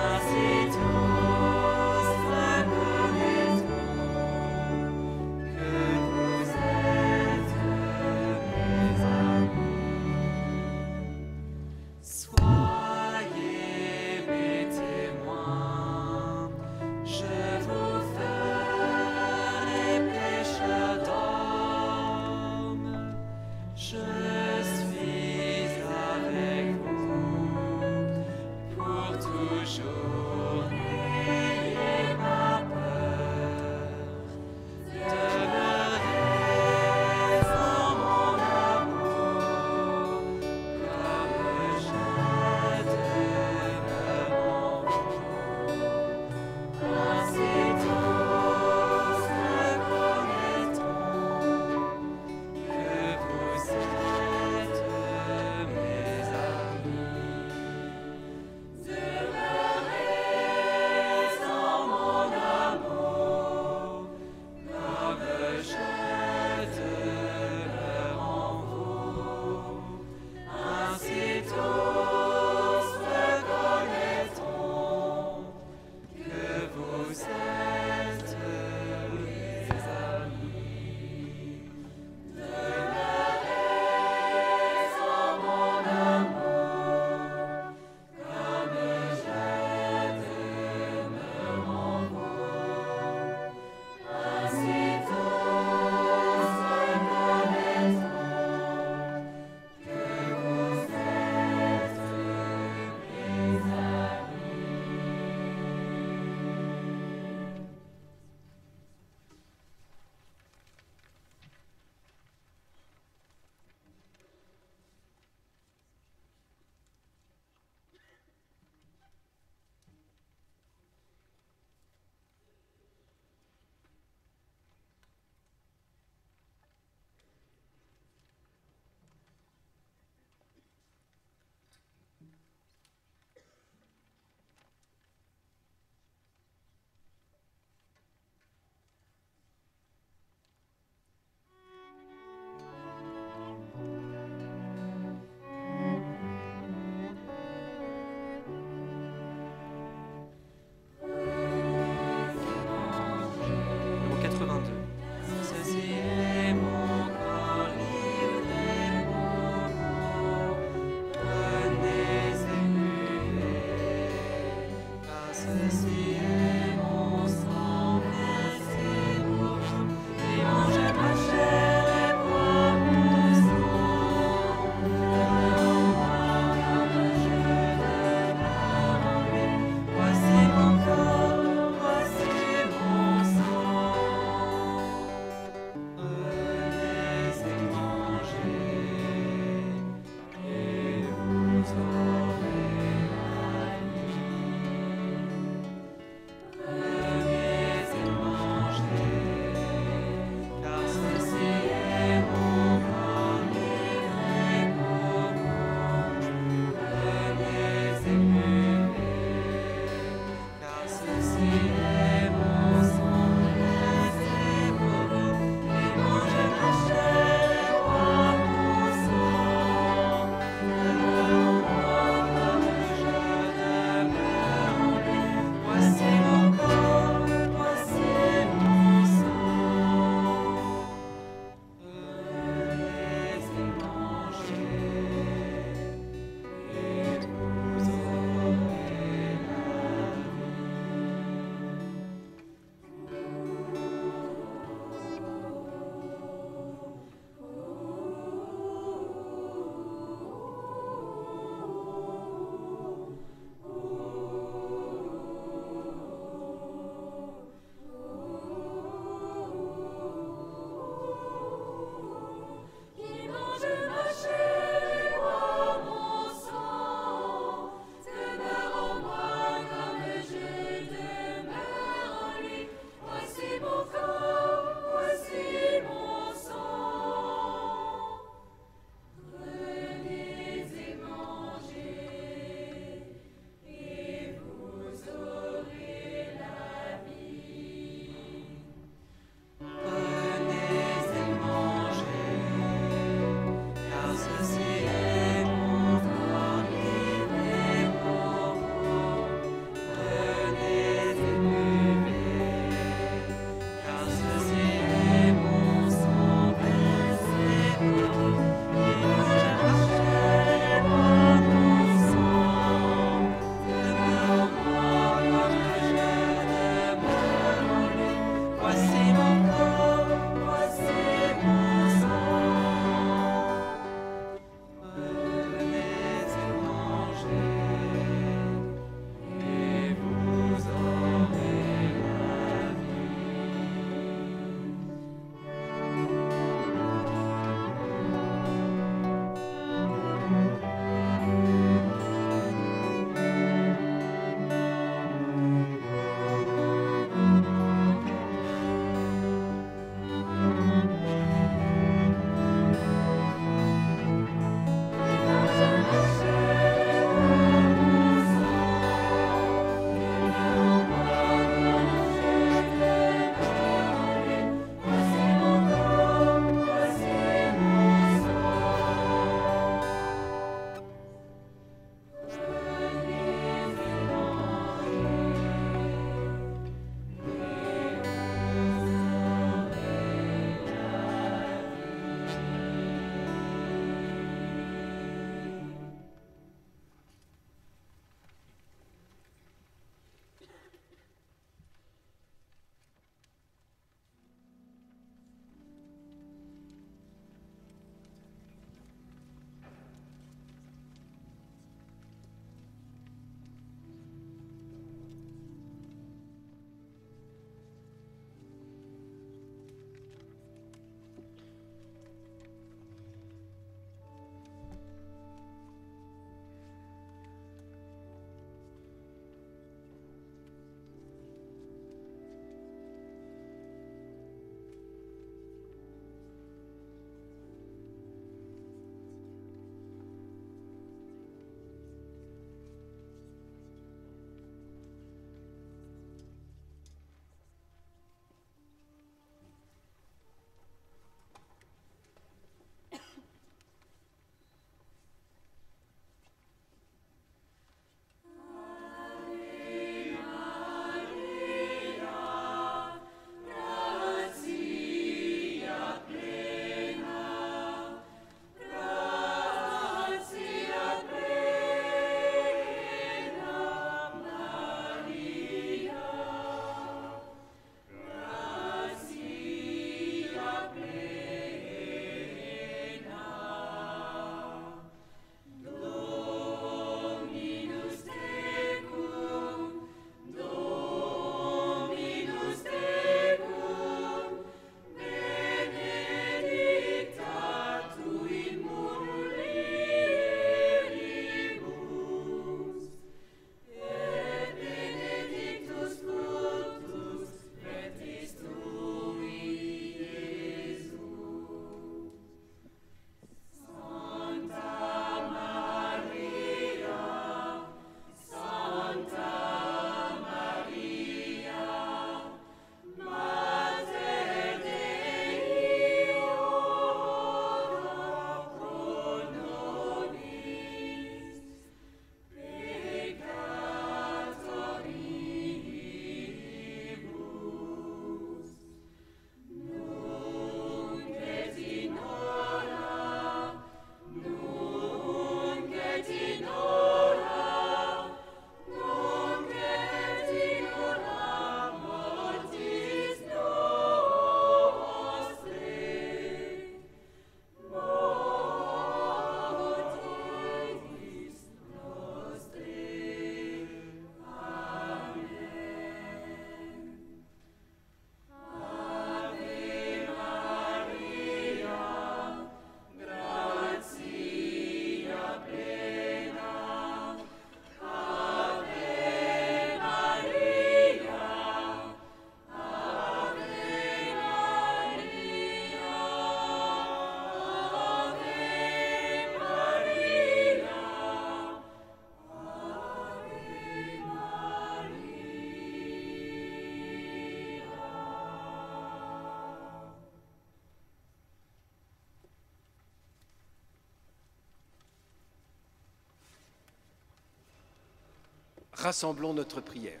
rassemblons notre prière.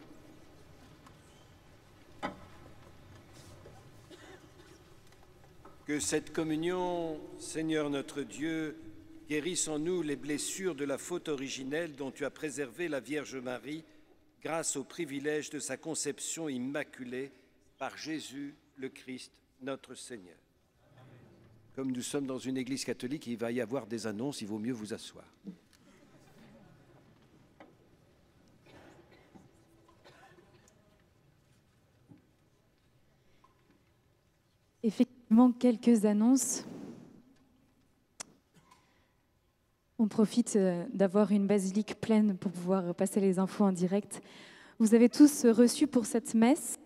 Que cette communion, Seigneur notre Dieu, guérisse en nous les blessures de la faute originelle dont tu as préservé la Vierge Marie grâce au privilège de sa conception immaculée par Jésus le Christ, notre Seigneur. Comme nous sommes dans une église catholique, il va y avoir des annonces, il vaut mieux vous asseoir. Effectivement, quelques annonces. On profite d'avoir une basilique pleine pour pouvoir passer les infos en direct. Vous avez tous reçu pour cette messe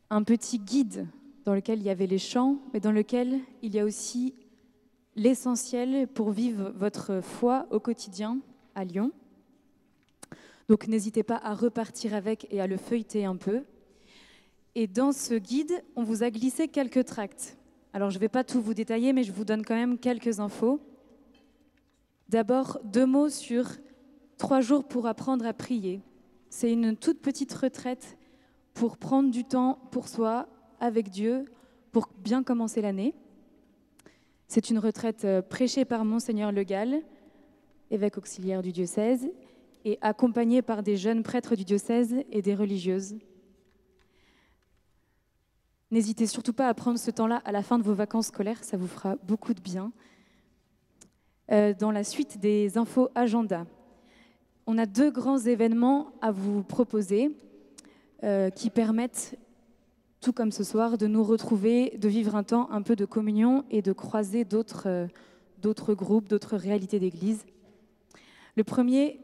un petit guide dans lequel il y avait les chants, mais dans lequel il y a aussi l'essentiel pour vivre votre foi au quotidien à Lyon. Donc n'hésitez pas à repartir avec et à le feuilleter un peu. Et dans ce guide, on vous a glissé quelques tracts. Alors, je ne vais pas tout vous détailler, mais je vous donne quand même quelques infos. D'abord, 2 mots sur 3 jours pour apprendre à prier. C'est une toute petite retraite pour prendre du temps pour soi, avec Dieu, pour bien commencer l'année. C'est une retraite prêchée par Monseigneur Le Gall, évêque auxiliaire du diocèse, et accompagnée par des jeunes prêtres du diocèse et des religieuses. N'hésitez surtout pas à prendre ce temps-là à la fin de vos vacances scolaires, ça vous fera beaucoup de bien. Dans la suite des infos agenda, on a 2 grands événements à vous proposer qui permettent, tout comme ce soir, de nous retrouver, de vivre un temps un peu de communion et de croiser d'autres groupes, d'autres réalités d'église. Le premier,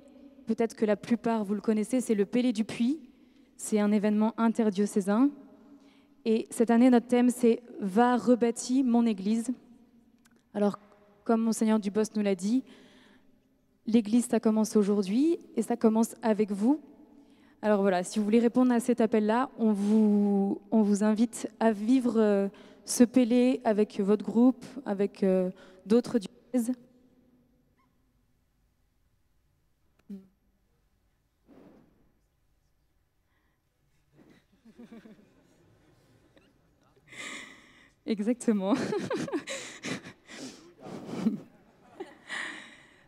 peut-être que la plupart vous le connaissez, c'est le Pélé du Puy. C'est un événement interdiocésain. Et cette année, notre thème, c'est « Va rebâtir mon Église ». Alors, comme Monseigneur Dubos nous l'a dit, l'Église, ça commence aujourd'hui et ça commence avec vous. Alors voilà, si vous voulez répondre à cet appel-là, on vous invite à vivre ce Pélé avec votre groupe, avec d'autres diocèses. Exactement.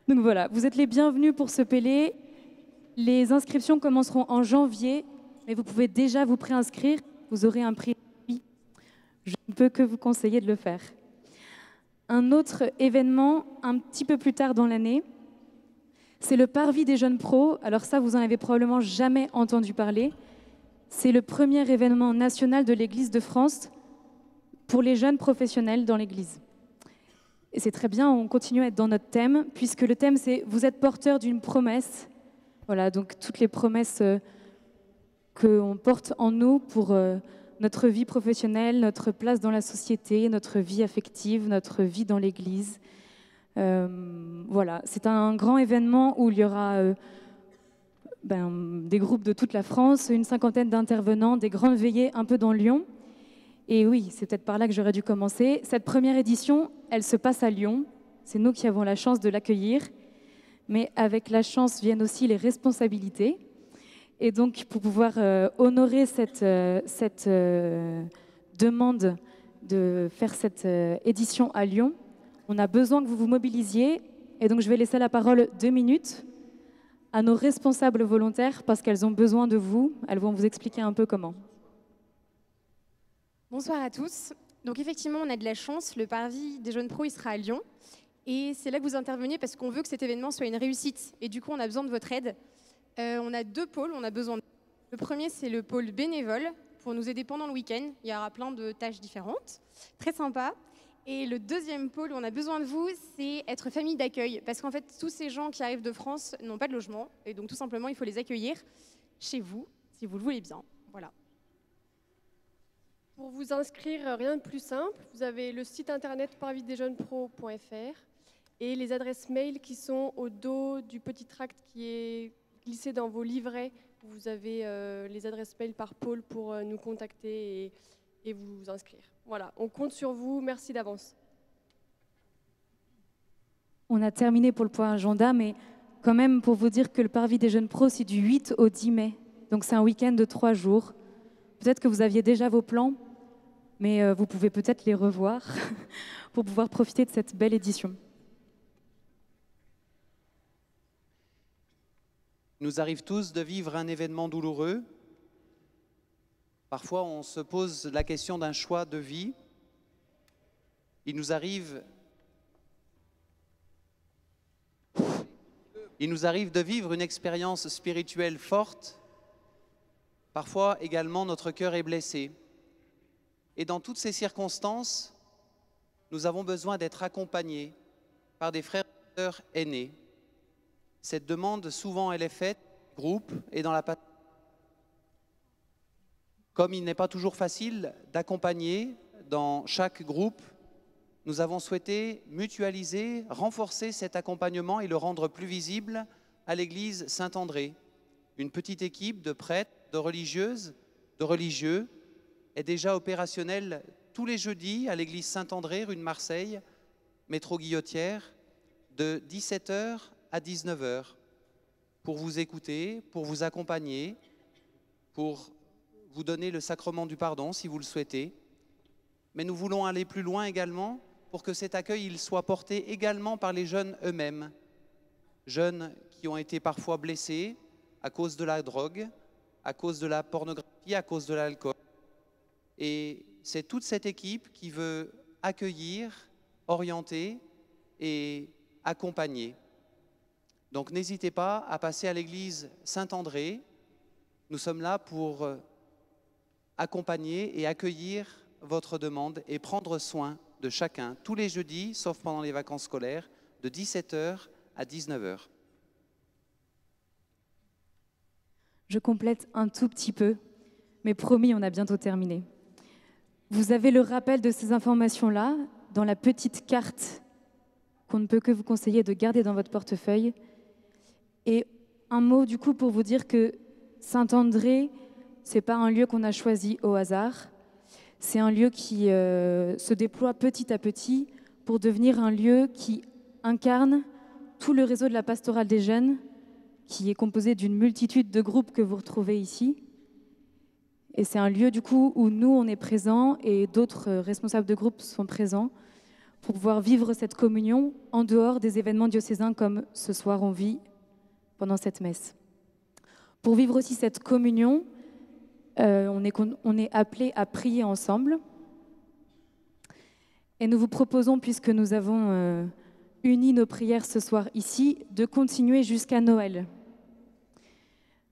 Donc voilà, vous êtes les bienvenus pour ce Pélé. Les inscriptions commenceront en janvier, mais vous pouvez déjà vous préinscrire. Vous aurez un prix. Je ne peux que vous conseiller de le faire. Un autre événement, un petit peu plus tard dans l'année, c'est le Parvis des jeunes pros. Alors ça, vous en avez probablement jamais entendu parler. C'est le premier événement national de l'Église de France pour les jeunes professionnels dans l'Église. Et c'est très bien, on continue à être dans notre thème, puisque le thème c'est « Vous êtes porteur d'une promesse ». Voilà, donc toutes les promesses qu'on porte en nous pour notre vie professionnelle, notre place dans la société, notre vie affective, notre vie dans l'Église. Voilà, c'est un grand événement où il y aura des groupes de toute la France, une 50aine d'intervenants, des grandes veillées un peu dans Lyon. Et oui, c'est peut-être par là que j'aurais dû commencer. Cette première édition, elle se passe à Lyon. C'est nous qui avons la chance de l'accueillir. Mais avec la chance viennent aussi les responsabilités. Et donc, pour pouvoir honorer cette demande de faire cette édition à Lyon, on a besoin que vous vous mobilisiez. Et donc, je vais laisser la parole 2 minutes à nos responsables volontaires parce qu'elles ont besoin de vous. Elles vont vous expliquer un peu comment. Bonsoir à tous. Donc effectivement, on a de la chance. Le Parvis des jeunes pros, il sera à Lyon. Et c'est là que vous intervenez parce qu'on veut que cet événement soit une réussite. Et du coup, on a besoin de votre aide. On a 2 pôles. On a besoin. Le premier, c'est le pôle bénévole pour nous aider pendant le week-end. Il y aura plein de tâches différentes. Très sympa. Et le deuxième pôle où on a besoin de vous, c'est être famille d'accueil. Parce qu'en fait, tous ces gens qui arrivent de France n'ont pas de logement. Et donc, tout simplement, il faut les accueillir chez vous, si vous le voulez bien. Voilà. Pour vous inscrire, rien de plus simple. Vous avez le site internet parvisdesjeunespros.fr et les adresses mail qui sont au dos du petit tract qui est glissé dans vos livrets. Vous avez les adresses mail par pôle pour nous contacter et vous inscrire. Voilà, on compte sur vous. Merci d'avance. On a terminé pour le point agenda, mais quand même pour vous dire que le Parvis des Jeunes Pros, c'est du 8 au 10 mai. Donc c'est un week-end de 3 jours. Peut-être que vous aviez déjà vos plans, mais vous pouvez peut-être les revoir pour pouvoir profiter de cette belle édition. Il nous arrive tous de vivre un événement douloureux. Parfois, on se pose la question d'un choix de vie. Il nous arrive de vivre une expérience spirituelle forte. Parfois également, notre cœur est blessé. Et dans toutes ces circonstances, nous avons besoin d'être accompagnés par des frères et sœurs aînés. Cette demande, souvent, elle est faite en groupe et dans la pastoral. Comme il n'est pas toujours facile d'accompagner dans chaque groupe, nous avons souhaité mutualiser, renforcer cet accompagnement et le rendre plus visible à l'église Saint-André. Une petite équipe de prêtres, de religieuses, de religieux est déjà opérationnelle tous les jeudis à l'église Saint-André, rue de Marseille, métro Guillotière, de 17h à 19h, pour vous écouter, pour vous accompagner, pour vous donner le sacrement du pardon si vous le souhaitez. Mais nous voulons aller plus loin également pour que cet accueil il soit porté également par les jeunes eux-mêmes. Jeunes qui ont été parfois blessés à cause de la drogue, à cause de la pornographie, à cause de l'alcool. Et c'est toute cette équipe qui veut accueillir, orienter et accompagner. Donc n'hésitez pas à passer à l'église Saint-André. Nous sommes là pour accompagner et accueillir votre demande et prendre soin de chacun tous les jeudis, sauf pendant les vacances scolaires, de 17h à 19h. Je complète un tout petit peu, mais promis, on a bientôt terminé. Vous avez le rappel de ces informations-là dans la petite carte qu'on ne peut que vous conseiller de garder dans votre portefeuille. Et un mot du coup pour vous dire que Saint-André, ce n'est pas un lieu qu'on a choisi au hasard. C'est un lieu qui se déploie petit à petit pour devenir un lieu qui incarne tout le réseau de la pastorale des jeunes, qui est composé d'une multitude de groupes que vous retrouvez ici. Et c'est un lieu du coup où nous, on est présents et d'autres responsables de groupes sont présents pour pouvoir vivre cette communion en dehors des événements diocésains comme ce soir on vit pendant cette messe. Pour vivre aussi cette communion, on est appelé à prier ensemble. Et nous vous proposons, puisque nous avons uni nos prières ce soir ici, de continuer jusqu'à Noël.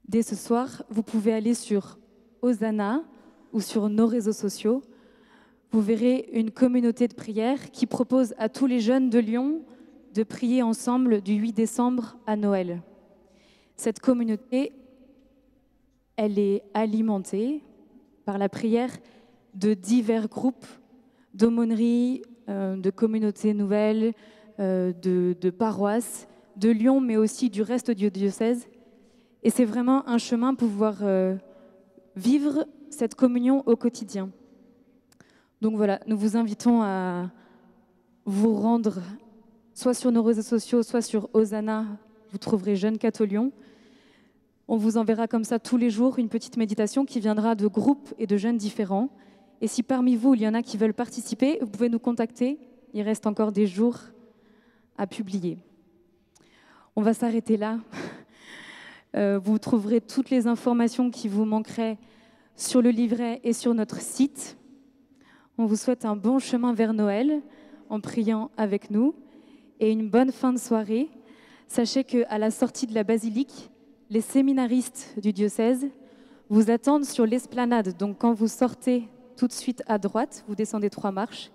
Dès ce soir, vous pouvez aller sur Hosanna ou sur nos réseaux sociaux. Vous verrez une communauté de prière qui propose à tous les jeunes de Lyon de prier ensemble du 8 décembre à Noël. Cette communauté, elle est alimentée par la prière de divers groupes d'aumôneries, de communautés nouvelles, de paroisses, de Lyon, mais aussi du reste du diocèse. Et c'est vraiment un chemin pour pouvoir vivre cette communion au quotidien. Donc voilà, nous vous invitons à vous rendre soit sur nos réseaux sociaux, soit sur Hosanna, vous trouverez Jeunes Catholions. On vous enverra comme ça tous les jours une petite méditation qui viendra de groupes et de jeunes différents. Et si parmi vous, il y en a qui veulent participer, vous pouvez nous contacter. Il reste encore des jours à publier. On va s'arrêter là. Vous trouverez toutes les informations qui vous manqueraient sur le livret et sur notre site. On vous souhaite un bon chemin vers Noël en priant avec nous et une bonne fin de soirée. Sachez qu'à la sortie de la basilique, les séminaristes du diocèse vous attendent sur l'esplanade. Donc quand vous sortez tout de suite à droite, vous descendez 3 marches.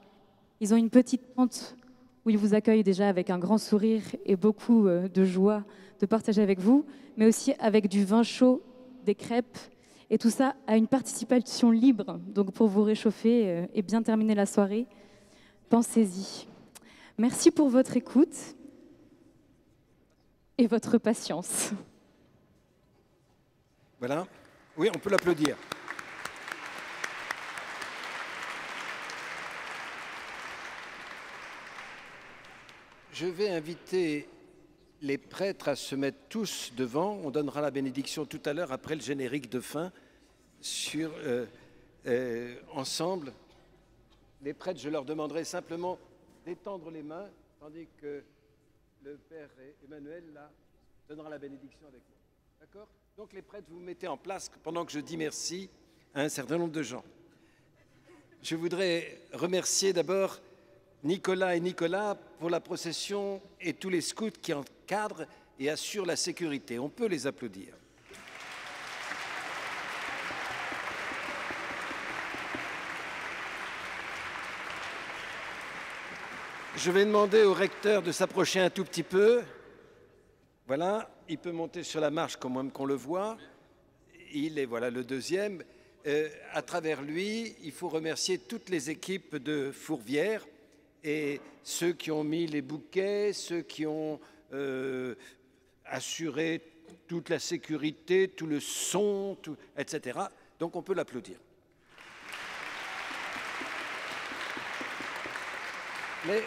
Ils ont une petite tente où ils vous accueillent déjà avec un grand sourire et beaucoup de joie de partager avec vous, mais aussi avec du vin chaud, des crêpes, et tout ça à une participation libre. Donc pour vous réchauffer et bien terminer la soirée, pensez-y. Merci pour votre écoute et votre patience. Voilà. Oui, on peut l'applaudir. Je vais inviter les prêtres à se mettre tous devant. On donnera la bénédiction tout à l'heure après le générique de fin sur ensemble. Les prêtres, je leur demanderai simplement d'étendre les mains, tandis que le Père Emmanuel là, donnera la bénédiction avec moi. D'accord? Donc les prêtres, vous vous mettez en place pendant que je dis merci à un certain nombre de gens. Je voudrais remercier d'abord Nicolas et Nicolas pour la procession et tous les scouts qui encadrent et assurent la sécurité. On peut les applaudir. Je vais demander au recteur de s'approcher un tout petit peu. Voilà, il peut monter sur la marche quand même qu'on le voit. Il est voilà le deuxième. À travers lui, il faut remercier toutes les équipes de Fourvière et ceux qui ont mis les bouquets, ceux qui ont assuré toute la sécurité, tout le son, etc. Donc on peut l'applaudir. Mais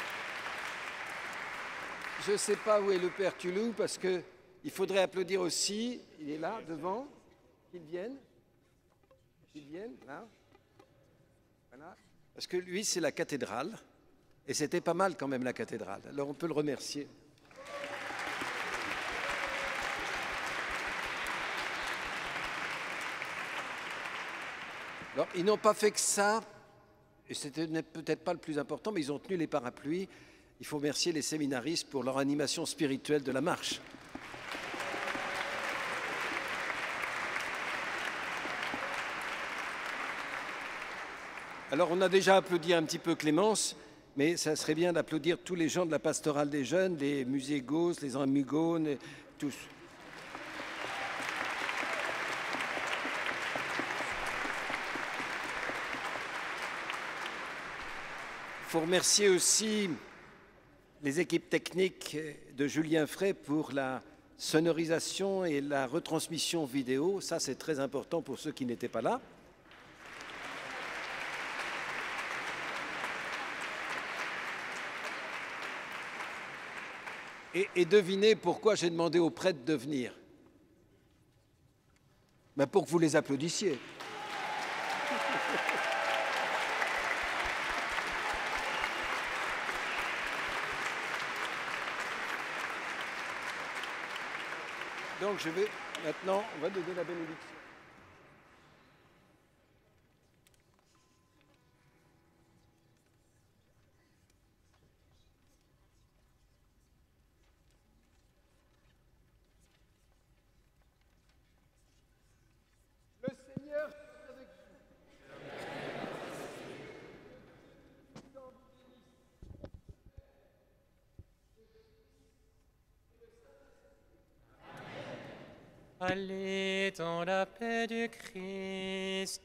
je ne sais pas où est le Père Tulou parce qu'il faudrait applaudir aussi. Il est là, devant. Qu'il vienne. Qu'il vienne, là. Voilà. Parce que lui, c'est la cathédrale. Et c'était pas mal quand même, la cathédrale. Alors on peut le remercier. Alors, ils n'ont pas fait que ça. Et c'était peut-être pas le plus important, mais ils ont tenu les parapluies. Il faut remercier les séminaristes pour leur animation spirituelle de la marche. Alors, on a déjà applaudi un petit peu Clémence, mais ça serait bien d'applaudir tous les gens de la pastorale des jeunes, les muségos, les amigos, tous. Il faut remercier aussi les équipes techniques de Julien Frey pour la sonorisation et la retransmission vidéo. Ça, c'est très important pour ceux qui n'étaient pas là. Et devinez pourquoi j'ai demandé aux prêtres de venir. Ben pour que vous les applaudissiez. Donc je vais maintenant, on va donner la bénédiction. Le Seigneur est avec Allez dans la paix du Christ.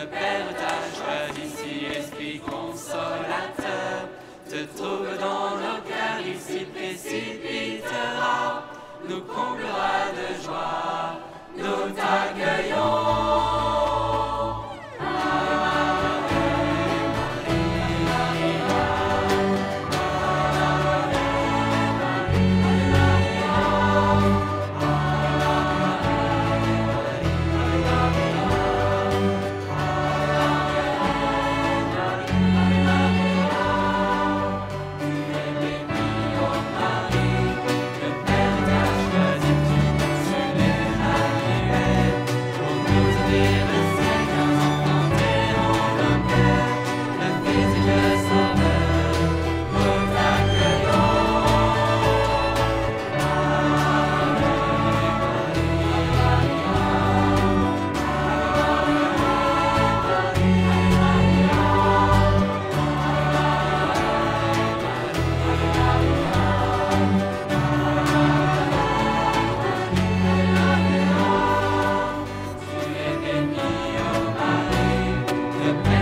le Père t'a choisi, Esprit consolateur, te trouve dans nos cœurs, il s'y précipitera, nous comblera de joie, nous t'accueillons. The